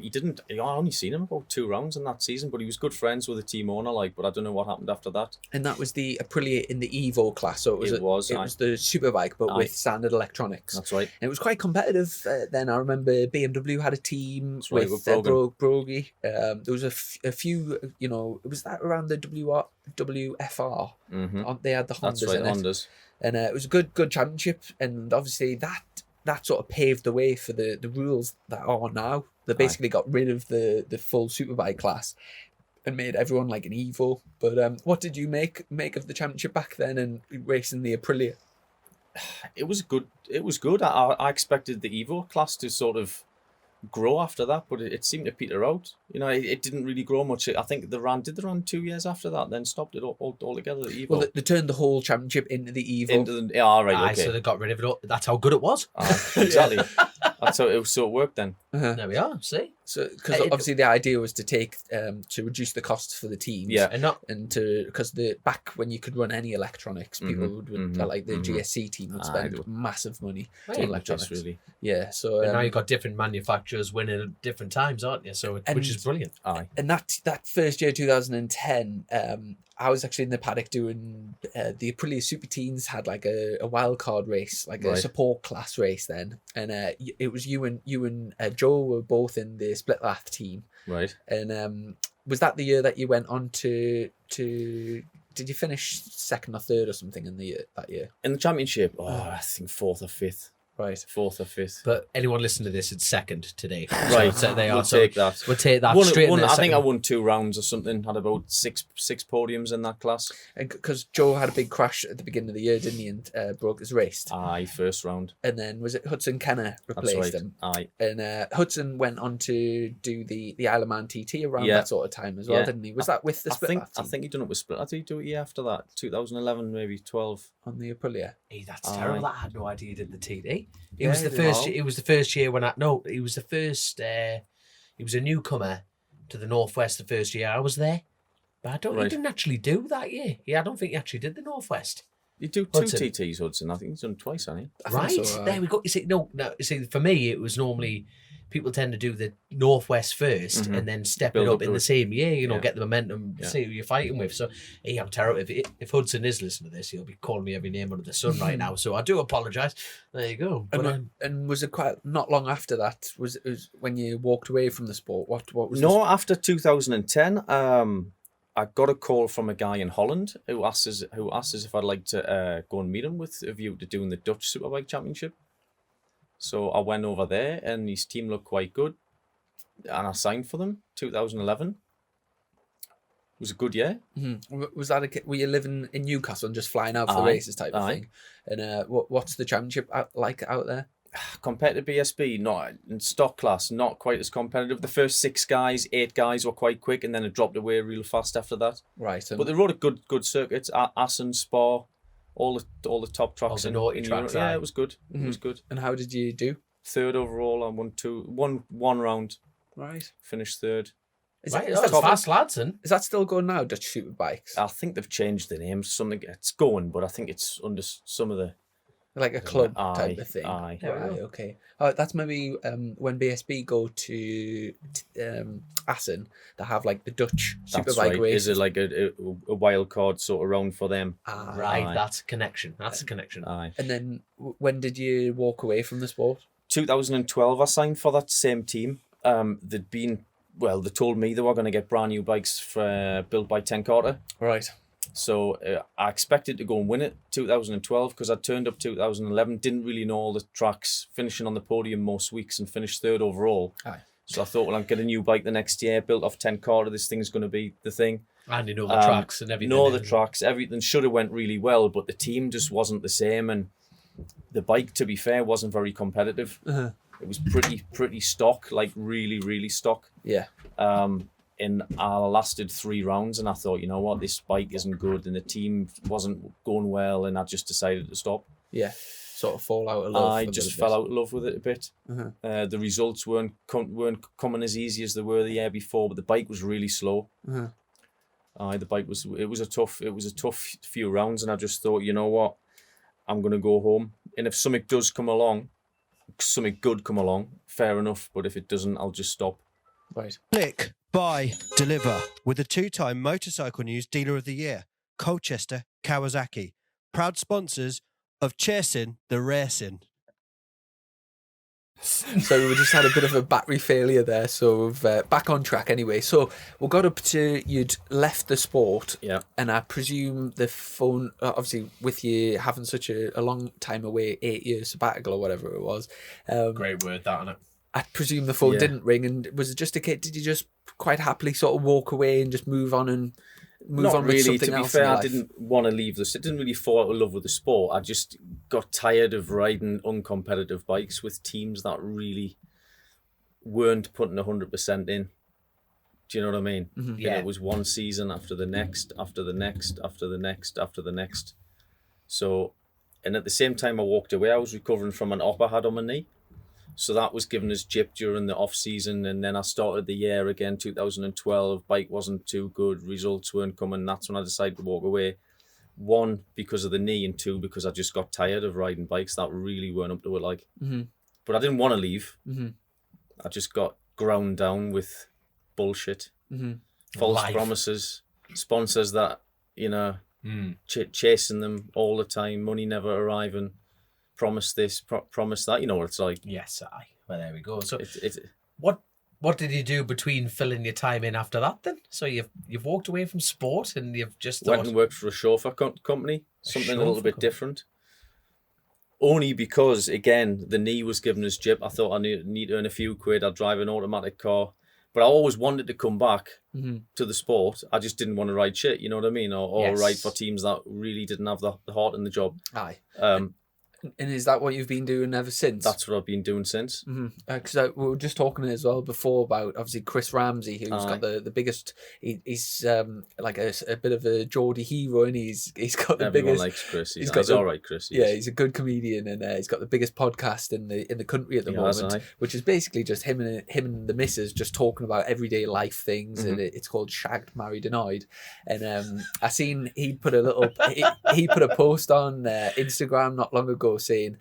He didn't. I only seen him about 2 rounds in that season, but he was good friends with the team owner. But I don't know what happened after that. And that was the Aprilia in the Evo class. So it was the superbike, but with standard electronics. That's right. And it was quite competitive then. I remember BMW had a team right, with Brogy. There was a few, it was that around the WFR. They had the Hondas That's right, in it. Hondas. And it was a good championship. And obviously that sort of paved the way for the rules that are now. They basically got rid of the full superbike class and made everyone like an Evo. But what did you make of the championship back then and racing the Aprilia? It was good. It was good. I expected the Evo class to sort of grow after that, but it seemed to peter out. It didn't really grow much. I think they ran 2 years after that, then stopped it altogether. The Evo. Well, they turned the whole championship into the Evo. Okay. So they got rid of it all. That's how good it was. Exactly. That's how it worked then. There we are. See. So, because obviously the idea was to take to reduce the costs for the teams, Yeah. And because back when you could run any electronics, people would like the GSC team would spend massive money on electronics. Really. Yeah. So now you've got different manufacturers winning at different times, aren't you? So which is brilliant. Aye. And that first year, 2010, I was actually in the paddock doing the Aprilia Super Teens had like a wild card race, like a support class race then, and it was you and Joe were both in the Split Lath team, Right. and was that the year that you went on to? Did you finish second or third or something in that year? In the championship, I think 4th or 5th. Right. 4th or 5th. But anyone listening to this, it's second today. Right. So they are. We'll So take that. we'll take that Won- straight. won- in there, I think I second. won 2 rounds or something. Had about six podiums in that class. Because Joe had a big crash at the beginning of the year, didn't he, and broke his wrist. Aye, first round. And then was it Hudson Kenner That's replaced right. him? Aye. And Hudson went on to do the Isle of Man TT around that sort of time as well, Yeah. didn't he? Was that with the Split Lath I team think he done it with Split. I think he do it year after that. 2011, maybe 12. on the Aprilia? Hey, that's terrible. I had no idea he did the TD. It Yeah, was the he first. did. It was the first year when he was the first. He was a newcomer to the Northwest the first year I was there, but he didn't actually do that year. Yeah, I don't think he actually did the Northwest. You do 2 Hudson. TTs, Hudson. I think he's done twice, hasn't he? I think Right, so, there we go. You see, no. You see, for me, it was normally people tend to do the Northwest 1st and then step Build it up up in to the it. same year. Yeah. Get the momentum, see who you're fighting with. So, hey, I'm terrible. If Hudson is listening to this, he'll be calling me every name under the sun right now. So I do apologise. There you go. But, And was it quite not long after that? Was it when you walked away from the sport? What was No, after 2010, I got a call from a guy in Holland who asked us if I'd like to go and meet him with a view to doing the Dutch Superbike Championship. So I went over there, and his team looked quite good, and I signed for them. 2011. It was a good year. Was that were you living in Newcastle and just flying out for the Aye. races type of Aye. thing? And what's the championship like out there? compared to BSB, not in stock class, not quite as competitive. The first 8 guys were quite quick, and then it dropped away real fast after that. Right. But they rode a good circuits. Assen, Spa, all the top tracks. All the in naughty Europe. tracks, Yeah, aye. it was good. It was good. And how did you do? 3rd overall. I won one round. Right. Finished 3rd. Right, is that's that fast, lads. And Is that still going now, Dutch Superbikes? I think they've changed the name. Something it's going, but I think it's under some of the. Like a club Aye, type of thing. aye. Right, okay. That's maybe when BSB go to Assen, they have like the Dutch That's Superbike right. race. Is it like a wild card sort of round for them? right, Aye. that's a connection. That's a connection. Aye. And then when did you walk away from the sport? 2012, I signed for that same team. They told me they were going to get brand new bikes built by Ten Carter. Right. So I expected to go and win it 2012 because I turned up 2011, didn't really know all the tracks, finishing on the podium most weeks and finished 3rd overall. Aye. So I thought, well, I'll get a new bike the next year, built off 10 Carter. This thing's going to be the thing. And you know the tracks and everything. Know the tracks, everything should have went really well, but the team just wasn't the same. And the bike, to be fair, wasn't very competitive. Uh-huh. It was pretty stock, like really, really stock. Yeah. And I lasted 3 rounds and I thought, you know what, this bike isn't good and the team wasn't going well, and I just decided to stop. Yeah. Sort of fall out of love. I just fell out of love with it a bit. Uh-huh. The results weren't coming as easy as they were the year before, but the bike was really slow. Uh-huh. The bike was a tough few rounds, and I just thought, you know what, I'm gonna go home, and if something does come along, something good come along, fair enough, but if it doesn't, I'll just stop. Right. Click, buy, deliver with the 2-time Motorcycle News Dealer of the Year, Colchester, Kawasaki. Proud sponsors of Chasin, the Racin. So we just had a bit of a battery failure there, so we're back on track anyway. So we got up to you'd left the sport, Yeah. and I presume the phone, obviously with you having such a long time away, 8 years sabbatical or whatever it was. Great word, that, innit? I presume the phone Yeah. didn't ring, and was it just a kid? Did you just quite happily sort of walk away and just move on and move Not on really, with something to be else? fair, in your I life? didn't want to leave this. I didn't really fall out of love with the sport. I just got tired of riding uncompetitive bikes with teams that really weren't putting 100% in. Do you know what I mean? Mm-hmm. Yeah. And it was one season after the next, after the next, after the next, after the next. So, and at the same time I walked away, I was recovering from an op I had on my knee. So that was giving us jip during the off season, and then I started the year again, 2012. Bike wasn't too good, results weren't coming. That's when I decided to walk away. 1, because of the knee, and 2, because I just got tired of riding bikes that really weren't up to it. Like, but I didn't want to leave. I just got ground down with bullshit, false Life. promises, sponsors that chasing them all the time, money never arriving. Promise this, promise that. You know what it's like. Yes, aye. Well, there we go. So, It's what did you do between filling your time in after that then? So you've walked away from sport and you've just went thought, and worked for a chauffeur company, something a little chauffeur bit company. different. Only because, again, the knee was giving us jip. I thought I need to earn a few quid. I'd drive an automatic car. But I always wanted to come back to the sport. I just didn't want to ride shit, you know what I mean? Or Yes. ride for teams that really didn't have the heart in the job. Aye. Um, And is that what you've been doing ever since? that's what I've been doing since. Because we were just talking as well before about obviously Chris Ramsey, who's Aye. got the biggest. He's like a bit of a Geordie hero, and he's got the Everyone biggest. likes Chris. he's got He's the- all right, Chris. he Yeah, is. he's a good comedian, and he's got the biggest podcast in the country at the He has, moment, aye. which is basically just him and the missus just talking about everyday life things, and it's called Shagged, Married, and Eyed. And I seen he put he put a post on Instagram not long ago saying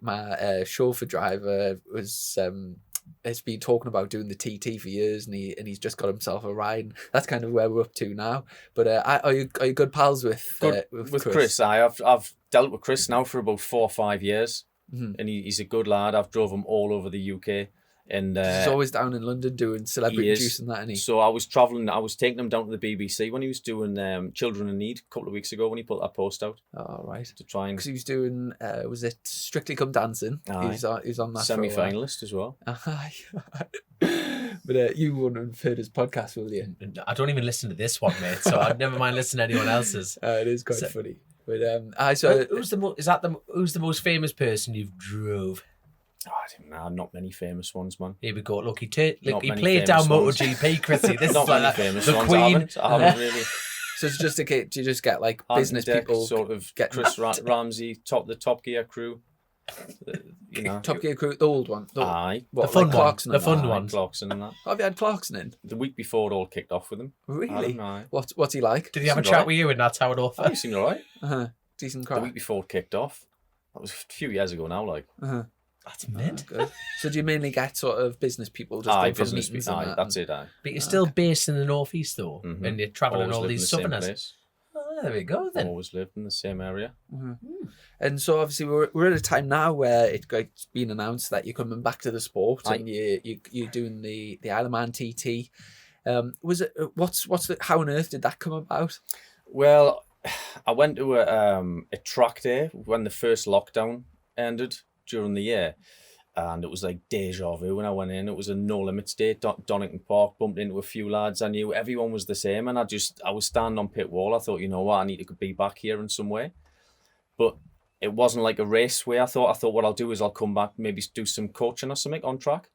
my chauffeur driver has been talking about doing the TT for years, and he's just got himself a ride. And that's kind of where we're up to now. But are you good pals with Chris? I've dealt with Chris now for about 4 or 5 years, and he's a good lad. I've drove him all over the UK, and He's always down in London doing celebrity he is. juice and that, and he. So I was taking him down to the BBC when he was doing Children in Need a couple of weeks ago, when he put that post out Oh, right. to try and Because he was doing, was it Strictly Come Dancing? Aye. He was on that for a while. semi-finalist as well. Aye. But you wouldn't have heard his podcast, will you? I don't even listen to this one, mate. So I'd never mind listening to anyone else's. It is quite So- funny. But so Who's the most famous person you've drove? I don't know, not many famous ones, man. Here we go. Look, he Not many played down famous ones. MotoGP, Chrissy. This Not is like many that. famous The ones. Queen. I haven't really. So it's just a case, do you just get like business Deck, people sort of get Chris Ramsey, the Top Gear crew. You know, Top Gear crew, the old one? aye, What, The fun like one. Clarkson The and fun that? one. Clarkson and that. Have you had Clarkson in? The week before it all kicked off with him. Really? Aye. What's he like? Did he have a Seemed chat right. with you and that's how it all Oh, you seemed alright. Decent The crack. week before it kicked off. That was a few years ago now, like. That's mint. Good. So do you mainly get sort of business people just Aye, going for business meetings people. and Aye, that? that's it, aye. But you're still based in the northeast though, Mhm. and you're travelling Always all lived in these the same southerners. place. Oh, there we go then. Always lived in the same area. And so obviously we're at a time now where it's been announced that you're coming back to the sport Aye. and you're doing the Isle of Man TT. Was it how on earth did that come about? Well, I went to a track day when the first lockdown ended during the year, and it was like deja vu when I went in. It was a no limits day, Donington Park. Bumped into a few lads I knew. Everyone was the same, and I was standing on pit wall. I thought, you know what, I need to be back here in some way, but it wasn't like a race way. I thought what I'll do is I'll come back, maybe do some coaching or something on track.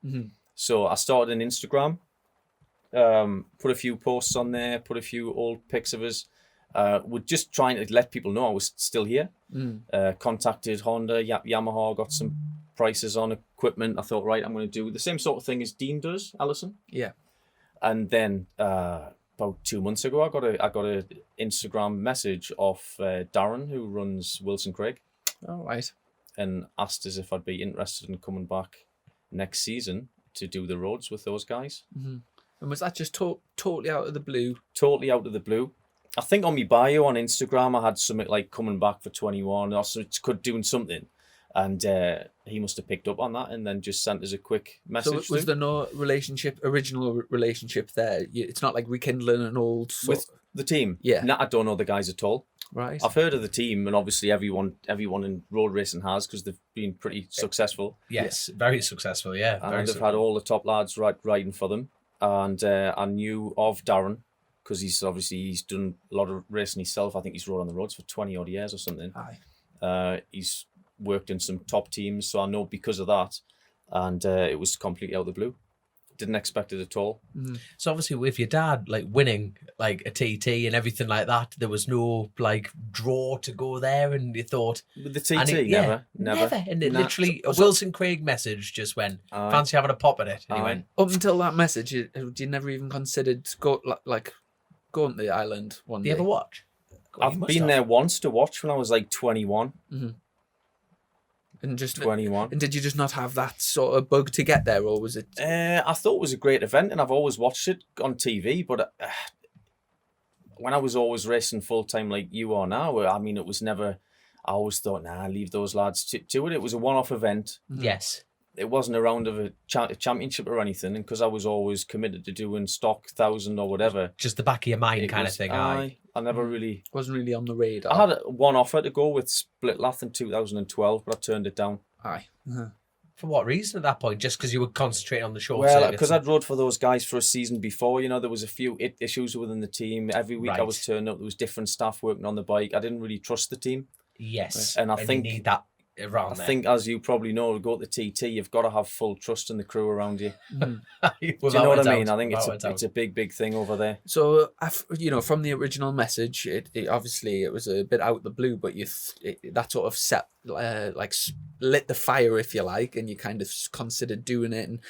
So I started an Instagram, put a few posts on there, put a few old pics of us. We're just trying to let people know I was still here. Contacted Honda, Yamaha, got some prices on equipment. I thought, right, I'm going to do the same sort of thing as Dean does, Alison. Yeah. And then about 2 months ago, I got a Instagram message off Darren, who runs Wilson Craig, All right. and asked us if I'd be interested in coming back next season to do the roads with those guys. And was that just totally out of the blue? Totally out of the blue. I think on my bio on Instagram, I had something like coming back for 21 or so, doing something. And he must have picked up on that and then just sent us a quick message. So was there no original relationship there? It's not like rekindling an old... with the team? Yeah. No, I don't know the guys at all. Right. I've heard of the team, and obviously everyone in road racing has, because they've been pretty successful. Yes, very successful. Yeah, very And they've had all the top lads riding for them. And I knew of Darren, because he's done a lot of racing himself. I think he's rode on the roads for 20 odd years or something. Aye. He's worked in some top teams, so I know because of that. And it was completely out of the blue. Didn't expect it at all. So obviously, with your dad like winning like a TT and everything like that, there was no like draw to go there, and you thought With the TT, and it- never. and it Nah. literally a Wilson Craig message just went, Aye. fancy having a pop at it, and he Aye. went, Up until that message, you never even considered going to the island one "Do you day? ever watch?" God, you I've must been have. there once to watch when I was like 21. And just 21. And did you just not have that sort of bug to get there, or was it? I thought it was a great event, and I've always watched it on TV. But when I was always racing full time like you are now, I mean, it was never. I always thought, nah, leave those lads to it. It was a one-off event. Yes. It wasn't a round of a championship or anything, and because I was always committed to doing stock 1,000 or whatever, Just the back of your mind it kind was- of thing. I never really. Wasn't really on the radar. I had one offer to go with Split Lath in 2012, but I turned it down. Aye. For what reason at that point? Just because you were concentrating on the short Well, circuits? because I'd rode for those guys for a season before, you know, there was a few issues within the team. Every week I was Right. turning up, there was different staff working on the bike. I didn't really trust the team. Yes, And I think- you need that around I there. think, as you probably know, to go to the TT, you've got to have full trust in the crew around you. Do you know what I mean? I think it's a big thing over there. So, from the original message, it obviously it was a bit out of the blue, but that sort of set lit the fire, if you like, and you kind of considered doing it. And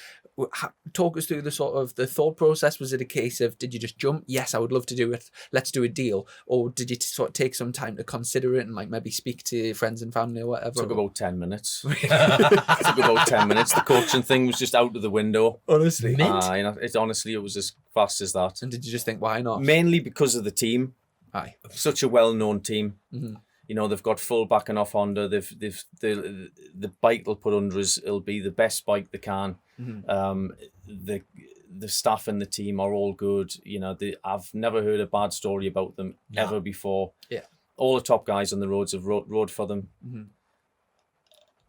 talk us through the sort of the thought process. Was it a case of, did you just jump? Yes, I would love to do it. Let's do a deal. Or did you sort of take some time to consider it and like maybe speak to friends and family or whatever? It took about 10 minutes. The coaching thing was just out of the window. Honestly. Honestly, it was as fast as that. And did you just think, why not? Mainly because of the team. Aye. Such a well-known team. Mm-hmm. You know, they've got full backing off Honda. The bike they'll put under us, it'll be the best bike they can. Mm-hmm. The staff and the team are all good. You know, I've never heard a bad story about them ever before. Yeah. All the top guys on the roads have rode for them. Mm-hmm.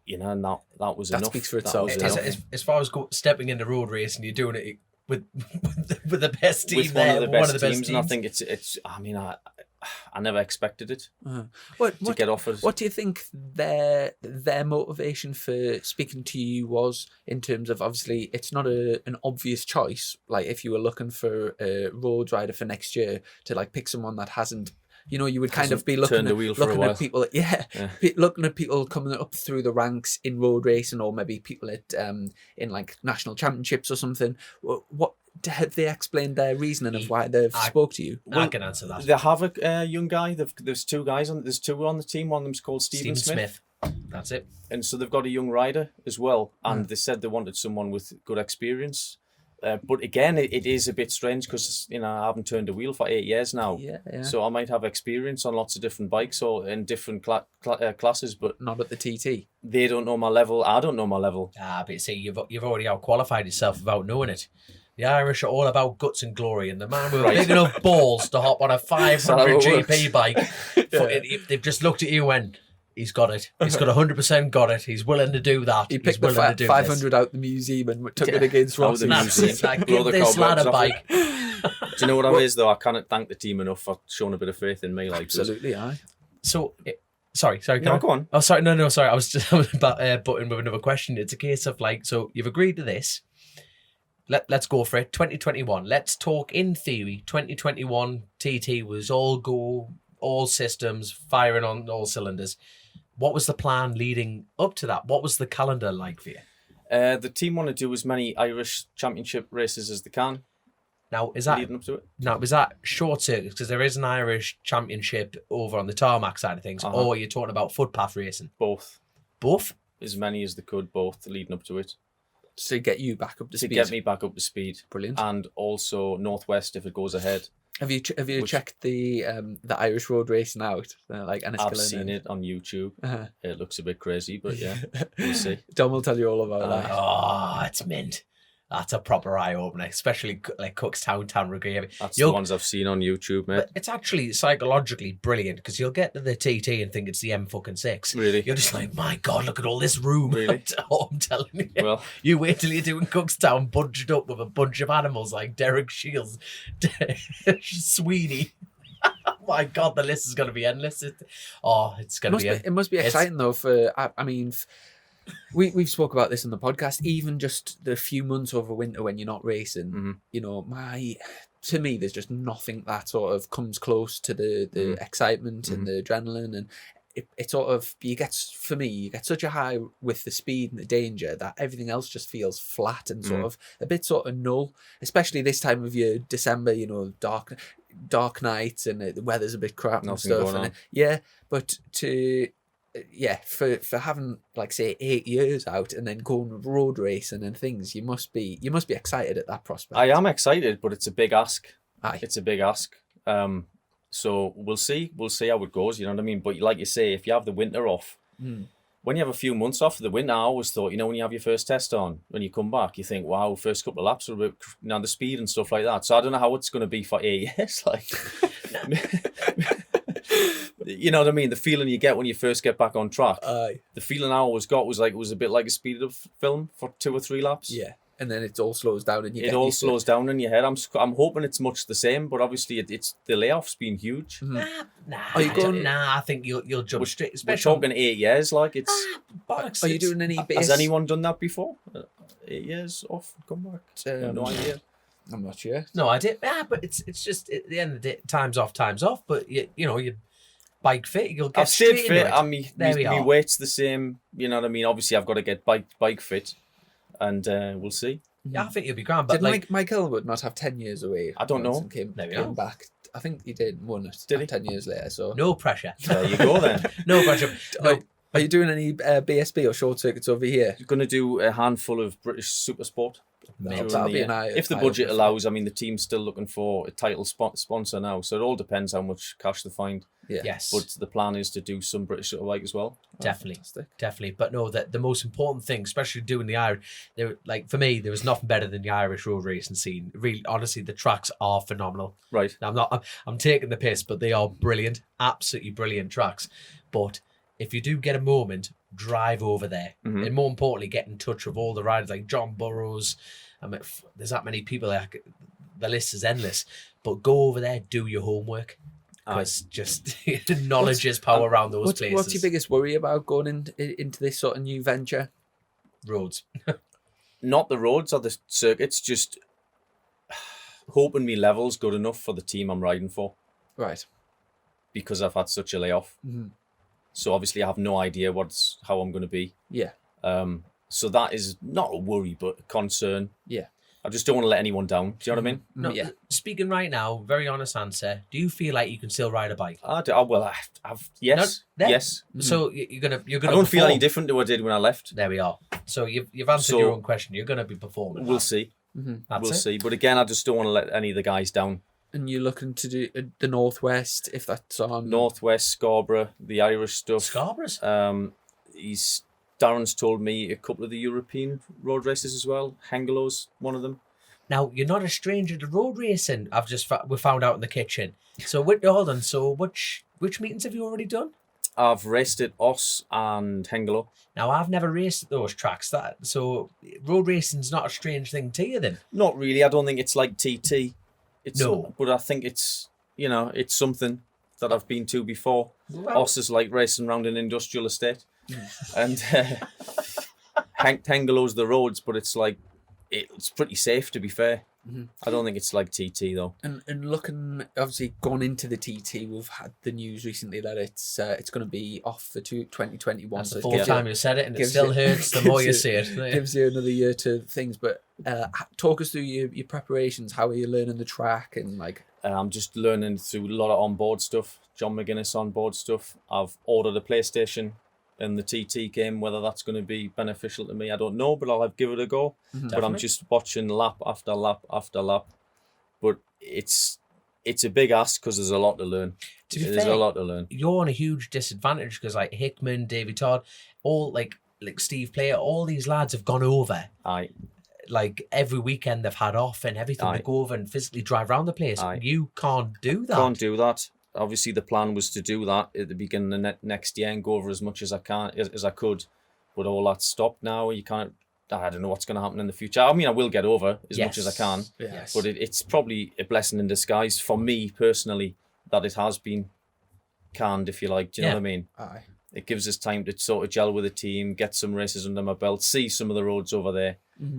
You know, and that was That enough. speaks for That itself, was doesn't enough. it? As far as stepping into road racing, you're doing it with the best team With there. one of the best teams, and I think it's. I mean, I never expected it What to get offered. What do you think their motivation for speaking to you was, in terms of, obviously it's not an obvious choice, like if you were looking for a road rider for next year, to like pick someone that hasn't, you know, you would kind of be looking at people, looking at people coming up through the ranks in road racing, or maybe people at in like national championships or something. What have they explained their reasoning of why they've spoke to you? I can answer that. They have a young guy. There's two guys on. There's two on the team. One of them's called Stephen Smith. That's it. And so they've got a young rider as well. And they said they wanted someone with good experience. But again, it is a bit strange because, you know, I haven't turned a wheel for 8 years now. Yeah. So I might have experience on lots of different bikes or in different classes, but Not at the TT. they don't know my level. I don't know my level. But you see, you've already out-qualified yourself without knowing it. The Irish are all about guts and glory, and the man with big enough balls to hop on a 500 GP bike, they've just looked at you and went, he's got it. He's got 100% got it. He's willing to do that. He picked the 500 out the museum and took it against Racin. Like, give this lad a bike. Do you know what it is, though? I cannot thank the team enough for showing a bit of faith in me. Like, absolutely, aye. So, sorry. No, go on. Oh, sorry. No, sorry. I was about butting with another question. It's a case of like, so you've agreed to this. Let's go for it. 2021. Let's talk in theory. 2021 TT was all systems, firing on all cylinders. What was the plan leading up to that? What was the calendar like for you? The team want to do as many Irish Championship races as they can. Now, is that leading up to it? Now, is that short circuits? Because there is an Irish Championship over on the tarmac side of things, or you're talking about footpath racing? Both. Both? As many as they could, both leading up to it. To get you back up to speed. To get me back up to speed. Brilliant. And also Northwest if it goes ahead. Have you checked the Irish road racing out? Like I've seen it on YouTube. It looks a bit crazy, but yeah, we'll see. Dom will tell you all about that. Oh, it's mint. That's a proper eye opener, especially like Cookstown, Tanragave. That's the ones I've seen on YouTube, mate. But it's actually psychologically brilliant because you'll get to the TT and think it's the M6. Really? You're just like, my God, look at all this room. Really? I'm telling you. Well, you wait till you're doing Cookstown bunched up with a bunch of animals like Derek Shields, Sweeney. Oh my God, the list is going to be endless. It's going to be. It must be exciting though. We've spoke about this on the podcast. Even just the few months over winter when you're not racing, you know, to me, there's just nothing that sort of comes close to the excitement and the adrenaline, and it sort of you get such a high with the speed and the danger that everything else just feels flat and sort of a bit sort of null. Especially this time of year, December, you know, dark nights and the weather's a bit crap and stuff. But for having like say 8 years out and then going road racing and things, you must be excited at that prospect. I am excited, but it's a big ask. Aye. It's a big ask. So we'll see how it goes. You know what I mean? But like you say, if you have the winter off, when you have a few months off for the winter, I always thought, you know, when you have your first test on, when you come back, you think, wow, first couple of laps are a bit, you know, the speed and stuff like that. So I don't know how it's going to be for 8 years. Like, you know what I mean? The feeling you get when you first get back on track. The feeling I always got was like it was a bit like a speeded up film for 2 or 3 laps. Yeah. And then it all slows down and it all slows down in your head. I'm hoping it's much the same, but obviously it's the layoff's been huge. I think you'll jump straight. We're talking 8 years, like it's. Are you doing any? Has anyone done that before? 8 years off, come back. No idea. I'm not sure. No idea. But it's just at the end of the day, time's off. But you know you bike fit. You'll get. I've stayed fit. My weight's the same. You know what I mean? Obviously, I've got to get bike fit. And we'll see. Yeah, I think you'll be grand. But did Mike Elwood not have 10 years away? I don't know. Came back. I think he did. Won it. Did he? 10 years later. So no pressure. There you go then. No pressure. No. Are you doing any BSB or short circuits over here? You're going to do a handful of British super sport. That'll be an eye. If the budget allows, I mean, the team's still looking for a title sponsor now, so it all depends how much cash they find. Yeah. Yes. But the plan is to do some British Superbike as well. Definitely. But no, that the most important thing, especially doing the Irish, like for me, there was nothing better than the Irish road racing scene. Really, honestly, the tracks are phenomenal. Right. Now, I'm taking the piss, but they are brilliant, absolutely brilliant tracks. But if you do get a moment, drive over there, and more importantly, get in touch with all the riders like John Burrows. I mean, there's that many people. The list is endless. But go over there, do your homework. because just knowledge is power around those places. What's your biggest worry about going into this sort of new venture? Roads? Not the roads or the circuits, just hoping me level's good enough for the team I'm riding for. Right. Because I've had such a layoff. Mm-hmm. So obviously I have no idea how I'm going to be. Yeah. So that is not a worry, but a concern. Yeah. I just don't want to let anyone down. Do you know what I mean? No, yeah. Speaking right now, very honest answer. Do you feel like you can still ride a bike? I've yes, No, yes. So you're gonna. I don't feel any different to what I did when I left. There we are. So you've answered your own question. You're gonna be performing. We'll see. Mm-hmm. We'll see. But again, I just don't want to let any of the guys down. And you're looking to do the Northwest, if that's on... Northwest, Scarborough, the Irish stuff. Scarborough's? Darren's told me a couple of the European road races as well. Hengelo's one of them. Now, you're not a stranger to road racing. We found out in the kitchen. So, hold on. So, which meetings have you already done? I've raced at Oss and Hengelo. Now, I've never raced at those tracks. So, road racing's not a strange thing to you then? Not really. I don't think it's like TT. No. But I think it's something that I've been to before. Well, Oss is like racing around an industrial estate. And Hengelo's the roads, but it's like, it's pretty safe, to be fair. Mm-hmm. I don't think it's like TT though. And looking, obviously, going into the TT, we've had the news recently that it's going to be off for 2021. that's so the fourth time you said it, and it still hurts the more you say it. Gives you another year to things. But talk us through your preparations. How are you learning the track and like? I'm just learning through a lot of onboard stuff. John McGuinness onboard stuff. I've ordered a PlayStation in the TT game. Whether that's going to be beneficial to me, I don't know, but I'll give it a go. Mm-hmm. But I'm just watching lap after lap after lap. But it's a big ask because there's a lot to learn. There's a lot to learn. You're on a huge disadvantage because like Hickman, Davy Todd, all like Steve Player, all these lads have gone over. Aye. Like every weekend they've had off and everything. Aye. They go over and physically drive around the place. Aye. You can't do that. Can't do that. Obviously, the plan was to do that at the beginning of next year and go over as much as I could, but all that's stopped now. You can't. I don't know what's going to happen in the future. I mean, I will get over as much as I can, Yes. but it's probably a blessing in disguise for me personally that it has been canned, if you like. Do you know what I mean? Aye. It gives us time to sort of gel with the team, get some races under my belt, see some of the roads over there,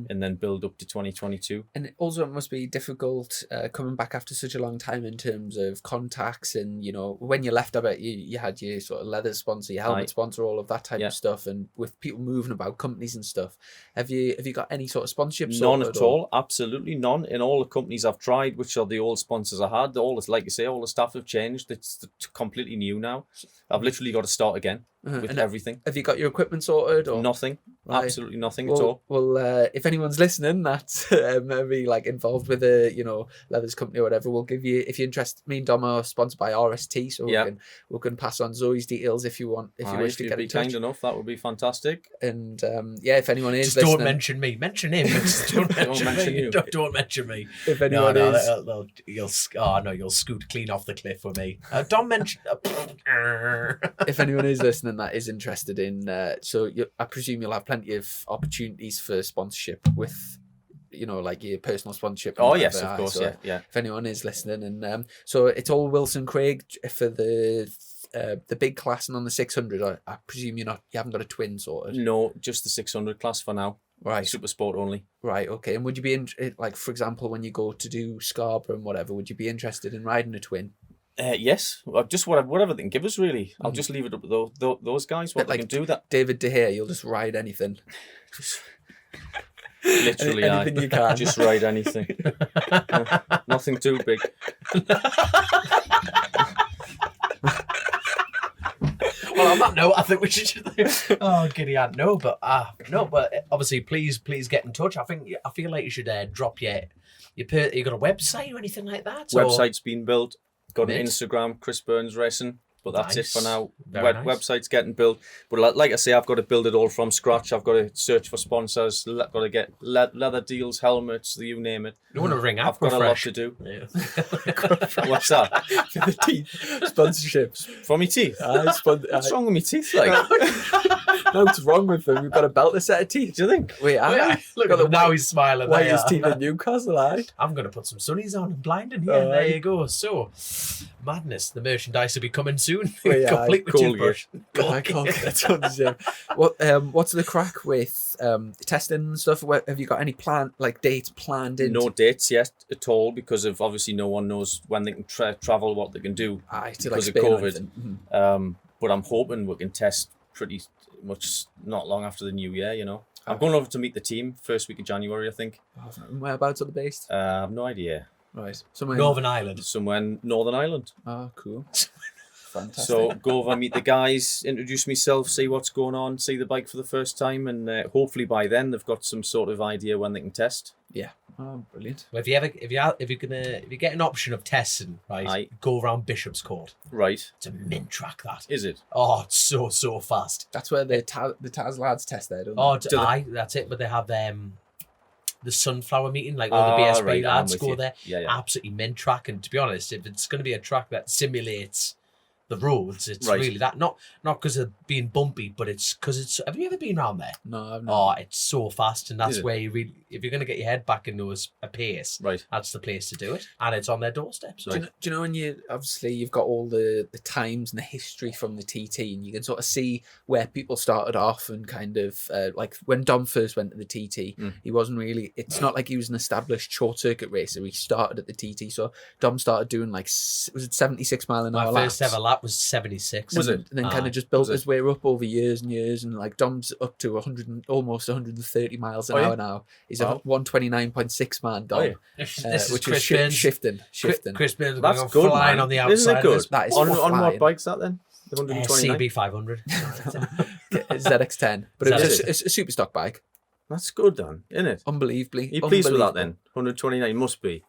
and then build up to 2022. And it also must be difficult coming back after such a long time in terms of contacts and, when you left, I bet you had your sort of leather sponsor, your helmet sponsor, all of that type of stuff. And with people moving about companies and stuff, have you got any sort of sponsorship? None at all. Absolutely none. In all the companies I've tried, which are the old sponsors I had, like you say, all the staff have changed. It's completely new now. I've literally got to start again with everything. Have you got your equipment sorted? Or? Nothing. Right. Absolutely nothing at all. Well, if anyone's listening that's maybe like involved with a leathers company or whatever, we'll give you, if you're interested. Me and Dom are sponsored by RST, so we can pass on Zoe's details if you want, if you wish to get in touch. Kind enough, that would be fantastic. And if anyone is just listening, don't mention me. Mention him. Don't mention me. Don't mention me. If anyone is, you'll scoot clean off the cliff with me. Don't mention. If anyone is listening that is interested in, I presume you'll have plenty of opportunities for sponsorship with, like your personal sponsorship. Oh yes, of course, so yeah. If anyone is listening, and so it's all Wilson Craig for the big class, and on the 600, I presume you haven't got a twin sorted. No, just the 600 class for now. Right, super sport only. Right, okay. And would you be like, for example, when you go to do Scarborough and whatever, would you be interested in riding a twin? Yes, just whatever they can give us, really. I'll just leave it up to those guys. What they can do that. David De Gea, you'll just ride anything. Literally, anything you can. Just ride anything. Nothing too big. Well, on that note, I think we should. Giddy aunt, no, but obviously, please get in touch. I feel like you should drop you got a website or anything like that. Website's been built. Got an Instagram, Chris Burns Racing, but that's it for now. Website's getting built, but like I say, I've got to build it all from scratch. I've got to search for sponsors. Got to get leather deals, helmets, you name it. You want to ring I've got a lot to do. Yeah. What's that? For the teeth sponsorships For me teeth. What's wrong with me teeth? Like No, what's wrong with them? We've got a belter set of teeth. Do you think? Wait, Look got at him, now he's smiling. whitest there. teeth in Newcastle, aye. I'm going to put some sunnies on and blind in here. There you go. So, madness. The merchandise will be coming soon. Well, yeah, Complete with toothbrush. I can't get it on Zoom. What's the crack with testing and stuff? Have you got any dates planned in? No dates yet at all because of obviously no one knows when they can travel, what they can do because of COVID. But I'm hoping we can test pretty much not long after the new year, you know. I'm going over to meet the team first week of January, I think. Whereabouts are they based? I have no idea. Right. Somewhere Northern Ireland. Somewhere in Northern Ireland. Oh, cool. Fantastic. So go over, meet the guys, introduce myself, see what's going on, see the bike for the first time, and hopefully by then they've got some sort of idea when they can test. Yeah. Oh, brilliant. Well, if you get an option of testing, right, Aye. go around Bishop's Court. Right. It's a mint track, that. Is it? Oh, it's so fast. That's where the Taz lads test there, don't they? Oh, aye, that's it. But they have the sunflower meeting, like all the BSB right, lads I'm with go you. there. Yeah. Absolutely mint track. And to be honest, if it's going to be a track that simulates the roads, it's Right. really that. Not because of being bumpy, but it's because it's. Have you ever been around there? No, I've Oh, not. it's so fast, and that's Is it? where you really, if you're going to get your head back in those a pace, Right. that's the place to do it, and it's on their doorstep. So Do you know when you've got all the times and the history from the TT, and you can sort of see where people started off and kind of like when Dom first went to the TT, he wasn't really. It's not like he was an established short circuit racer. He started at the TT, so Dom started doing like was it 76 mile an my hour first laps? ever lap was 76. Was it? And then kind Aye. of just built Was it? his way up over years and years, and like Dom's up to 100, almost 130 miles an Oh, yeah? hour now. He's Wow. a 129.6 man Dom, Oh, yeah. This is which Chris is Burns. shifting. Chris Burns is That's going good, flying man. on the Isn't outside. it good? Of That is On flying. what bike's that then? The 129? CB 500. ZX10, but it was ZX10. a super stock bike. That's good then, isn't it? Unbelievably. Are you pleased with that unbelievable. then? 129 must be.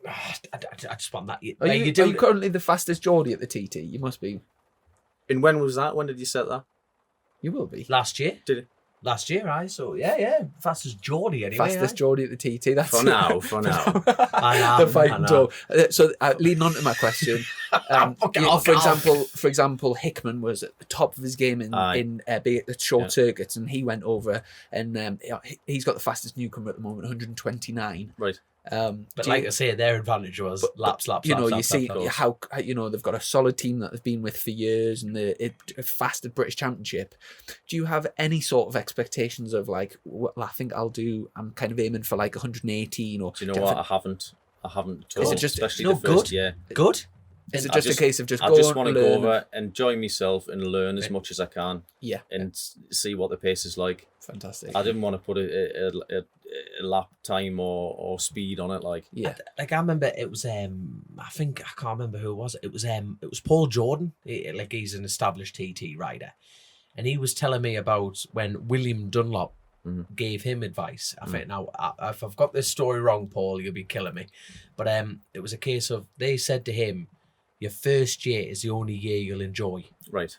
I just want that. Are you currently the fastest Geordie at the TT? You must be. And when was that? When did you set that? You will be. last year? Did it? Last year, so yeah. Fastest Geordie anyway. Fastest Geordie at the TT. That's For now, for now. I am, the fighting I dog. So leading on to my question, for example, Hickman was at the top of his game in short circuits, and he went over, and he's got the fastest newcomer at the moment, 129. Right. But like I say, their advantage was laps. You know, laps, you see laps. how they've got a solid team that they've been with for years, and the fast at British Championship. Do you have any sort of expectations of like, well, I think I'm kind of aiming for like 118 or? Do you know what? I haven't at all. Is it just- especially no, the first good? year. Good. Is it I just a case of I going just want to learn go and- over, enjoy myself, and learn as much as I can, Yeah, and see what the pace is like. fantastic. I didn't want to put a lap time or speed on it, like. Yeah, Like I remember it was I can't remember who it was. It was Paul Jordan. He's an established TT rider, and he was telling me about when William Dunlop gave him advice. I think now if I've got this story wrong, Paul, you'll be killing me. But it was a case of they said to him, your first year is the only year you'll enjoy, Right.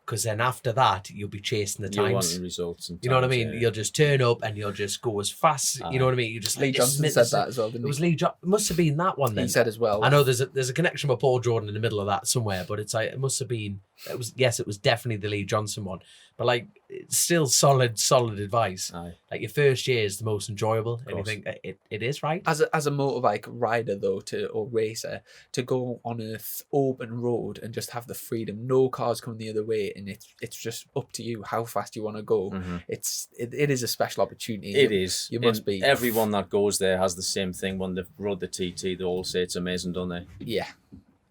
because then after that you'll be chasing the You're times. wanting results. And You know what I times, mean? yeah. You'll just turn up and you'll just go as fast. You know what I mean? You just Lee Johnson said that as well, It didn't was he? Lee. It must have been that one then. He said as well. I know there's a connection with Paul Jordan in the middle of that somewhere, but it's like it must have been. It was definitely the Lee Johnson one. But like, it's still solid advice. Aye. Like your first year is the most enjoyable, and you course. think it is right. As a motorbike rider though, or racer, to go on an open road and just have the freedom, no cars coming the other way, and it's just up to you how fast you want to go. It is a special opportunity. It is. You must And be. Everyone that goes there has the same thing. When they've rode the TT, they all say it's amazing, don't they? Yeah.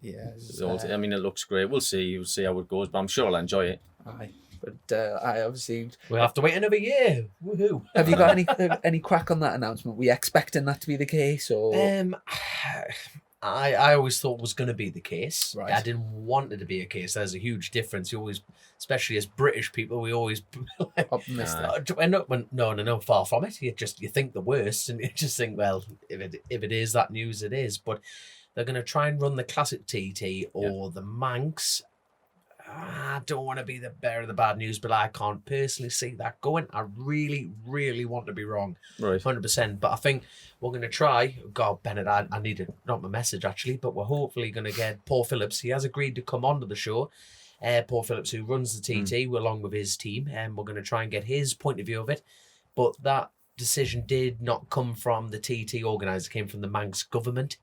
Yeah. I mean, it looks great. We'll see how it goes, but I'm sure I'll enjoy it. Aye. But I obviously. We'll have to wait another year. Woohoo! Have you got any crack on that announcement? Were you expecting that to be the case, or? I always thought was going to be the case. Right. I didn't want it to be a case. There's a huge difference. You always, especially as British people, we always Optimistic. No, far from it. You think the worst, and you just think, well, if it is that news, it is. But they're going to try and run the classic TT or the Manx. I don't want to be the bearer of the bad news, but I can't personally see that going. I really, really want to be wrong, Right. 100%. But I think we're going to try. God, Bennett, I need not my message actually, but we're hopefully going to get Paul Phillips. He has agreed to come onto the show. Paul Phillips, who runs the TT, along with his team, and we're going to try and get his point of view of it. But that decision did not come from the TT organiser; it came from the Manx government.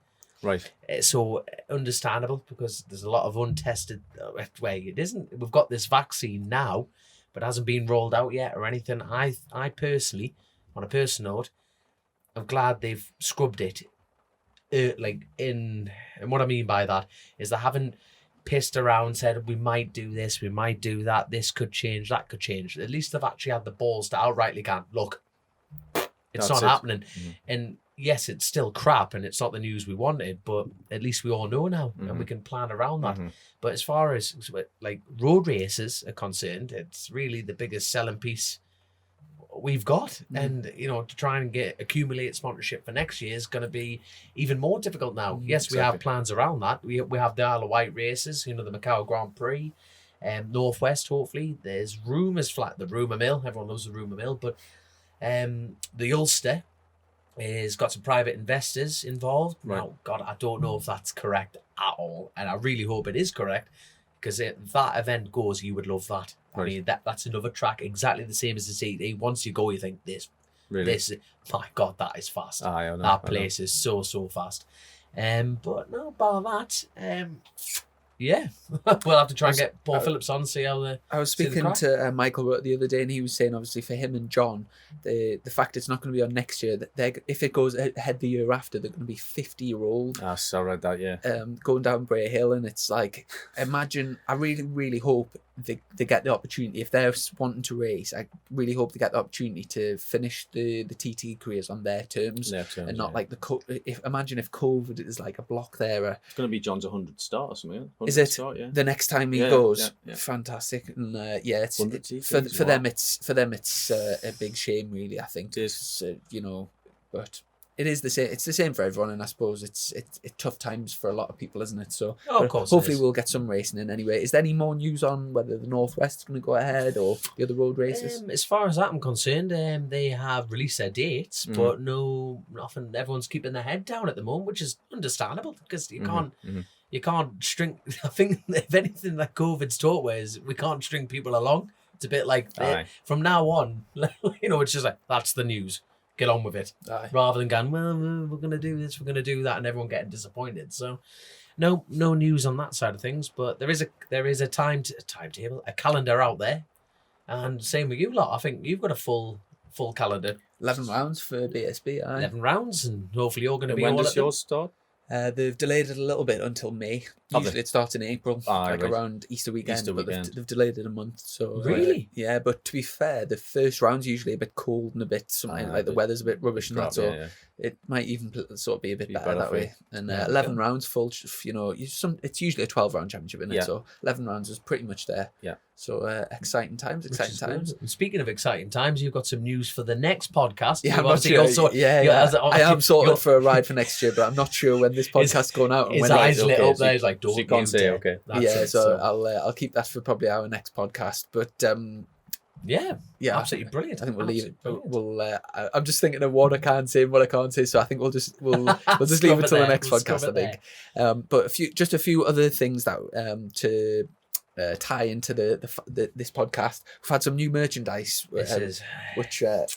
Right. So understandable, because there's a lot of untested way. It isn't. We've got this vaccine now, but it hasn't been rolled out yet or anything. I personally, on a personal note, I'm glad they've scrubbed it. And what I mean by that is they haven't pissed around, said we might do this, we might do that, this could change, that could change. At least they've actually had the balls to outrightly go, look, it's not happening. And yes, it's still crap and it's not the news we wanted, but at least we all know now and we can plan around that. But as far as like road races are concerned, it's really the biggest selling piece we've got, and you know, to try and accumulate sponsorship for next year is going to be even more difficult now. Yes, we have plans around that. We have the Isle of Wight races, you know, the Macau Grand Prix, Northwest. Hopefully, there's rumours flat the rumour mill. Everyone loves the rumour mill, but the Ulster has got some private investors involved. Right. Now, God, I don't know if that's correct at all, and I really hope it is correct, because if that event goes, you would love that. Right. I mean, that's another track exactly the same as the CT. Once you go, you think this, my God, that is fast. I know, that place is so fast. But no, bar that, yeah, we'll have to try and get Paul Phillips on and see how the. I was speaking to Michael the other day, and he was saying, obviously, for him and John, the fact it's not going to be on next year, that if it goes ahead the year after, they're going to be 50-year-old. I saw read that, yeah. Going down Bray Hill, and it's like, imagine. I really, really hope they get the opportunity. If they're wanting to race, I really hope they get the opportunity to finish the TT careers on their terms, and not like imagine if COVID is like a block there. It's going to be John's 100 start or something. Is it start, the next time he goes? Yeah. Fantastic, and it's for them it's a big shame, really. I think it's but it is the same. It's the same for everyone, and I suppose it's tough times for a lot of people, isn't it? So of course, hopefully we'll get some racing in anyway. Is there any more news on whether the Northwest is going to go ahead or the other road races? As far as I'm concerned, they have released their dates, but nothing. Everyone's keeping their head down at the moment, which is understandable, because you can't. You can't string. I think if anything that COVID's taught is we can't string people along. It's a bit like from now on, it's just like, that's the news. Get on with it. Rather than going, well, we're going to do this, we're going to do that, and everyone getting disappointed. So no news on that side of things, but there is a timetable, a calendar out there. And same with you lot. I think you've got a full calendar. 11 rounds for BSB. 11 rounds, and hopefully you're going to be when all does yours start? They've delayed it a little bit until May. Usually it starts in April, around Easter weekend. But they've delayed it a month. So really, yeah. But to be fair, the first round's usually a bit cold and a bit something like the weather's a bit rubbish and that. So it might even sort of be a bit better that way. And 11 rounds full. It's usually a 12-round championship, isn't it? So 11 rounds is pretty much there. Yeah. So exciting times. And speaking of exciting times, you've got some news for the next podcast. Yeah, I'm not sure. I am sorted for a ride for next year, but I'm not sure when this podcast is going out. His eyes lit up there. He's like, don't. So you can't say okay. So I'll keep that for probably our next podcast. But absolutely brilliant. I think we'll leave it. We'll. I'm just thinking of what I can say and what I can't say, so I think we'll just leave it till the next podcast. I think. But a few other things that to tie into this podcast. We've had some new merchandise, which our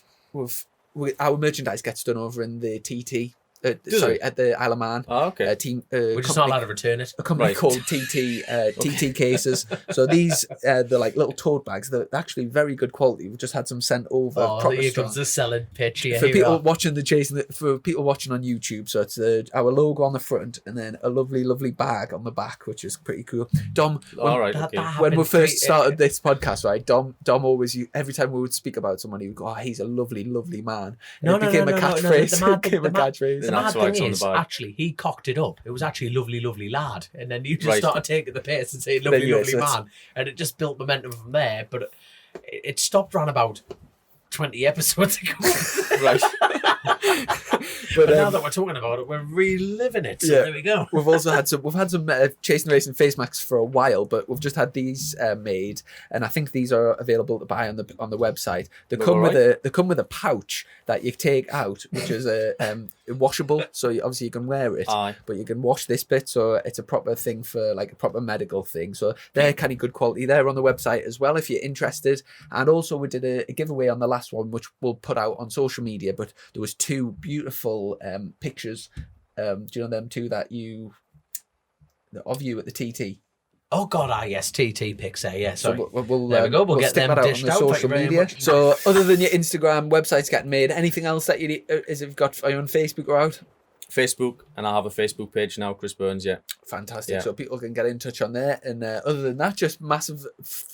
merchandise gets done over in the TT. At the Isle of Man. Oh, okay. We're just not allowed to return it. A company called TT Cases. So these, they're like little tote bags. They're actually very good quality. We've just had some sent over. Oh, here comes the selling pitch here. For people watching for people watching on YouTube, so it's our logo on the front and then a lovely bag on the back, which is pretty cool. Dom, when we first started this podcast, right? Dom always, every time we would speak about someone, he would go, "Oh, he's a lovely man." And it became a catchphrase. The mad thing is, actually, he cocked it up. It was actually lovely lad. And then you just started taking the piss and saying lovely man. And it just built momentum from there. But it stopped around about 20 episodes ago. Right. But now that we're talking about it, we're reliving it. So Yeah. there we go. we've also had some Chasin Racing face masks for a while, but we've just had these made, and I think these are available to buy on the website. They come with a pouch that you take out, which is a washable, so obviously you can wear it, Aye. but you can wash this bit, so it's a proper thing for like a proper medical thing. So they're kind of good quality. They're on the website as well if you're interested. And also we did a giveaway on the last one, which we'll put out on social media. But there was 2 beautiful pictures. Do you know them 2 of you at the TT? Oh God, yes, TT pics. Yeah, sorry. So we'll there we go. We'll get stick them that out on dished the out. Thank you social very media. much. So other than your Instagram, websites getting made, anything else that you need, is you've got, are you on Facebook or out? Facebook, and I have a Facebook page now, Chris Burns. Yeah. Fantastic. Yeah. So people can get in touch on there. And other than that, just massive.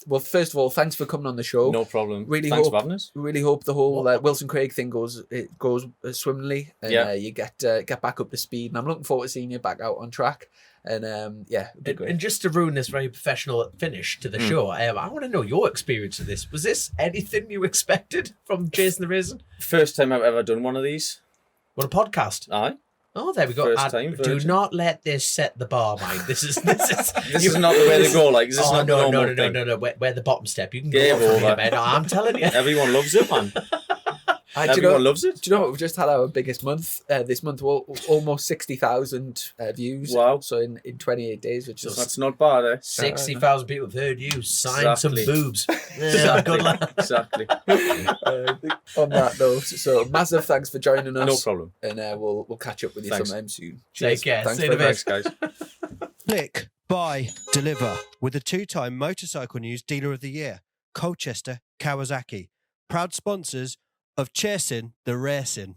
Well, first of all, thanks for coming on the show. No problem. Really Thanks hope- for having us. Really hope the whole Wilson Craig thing goes swimmingly, and Yeah. you get back up to speed. And I'm looking forward to seeing you back out on track. And it'd be great. And just to ruin this very professional finish to the show, I want to know your experience of this. Was this anything you expected from Chasin the Racing? First time I've ever done one of these. What a podcast! Aye. Oh, there we go. First time, Do virgin. not let this set the bar, Mike. This is This is not the way to go. Like, this is not the normal thing. no. We're the bottom step. You can Game go from here, over. man. No, I'm telling you. Everyone loves it, man. Do you Everyone know, loves it. do you know what? We've just had our biggest month this month, almost 60,000 views. Wow. So in 28 days, which is That's not bad, eh? 60,000 people have heard you sign Exactly. some boobs. Yeah, good luck. Exactly. on that note. So massive thanks for joining us. No problem. And we'll catch up with you Thanks. sometime soon. Take care. Thanks See you in a very bit. much. Thanks, guys. Click, buy, deliver with the 2-time Motorcycle News Dealer of the Year, Colchester, Kawasaki. Proud sponsors of Chasin the Racin.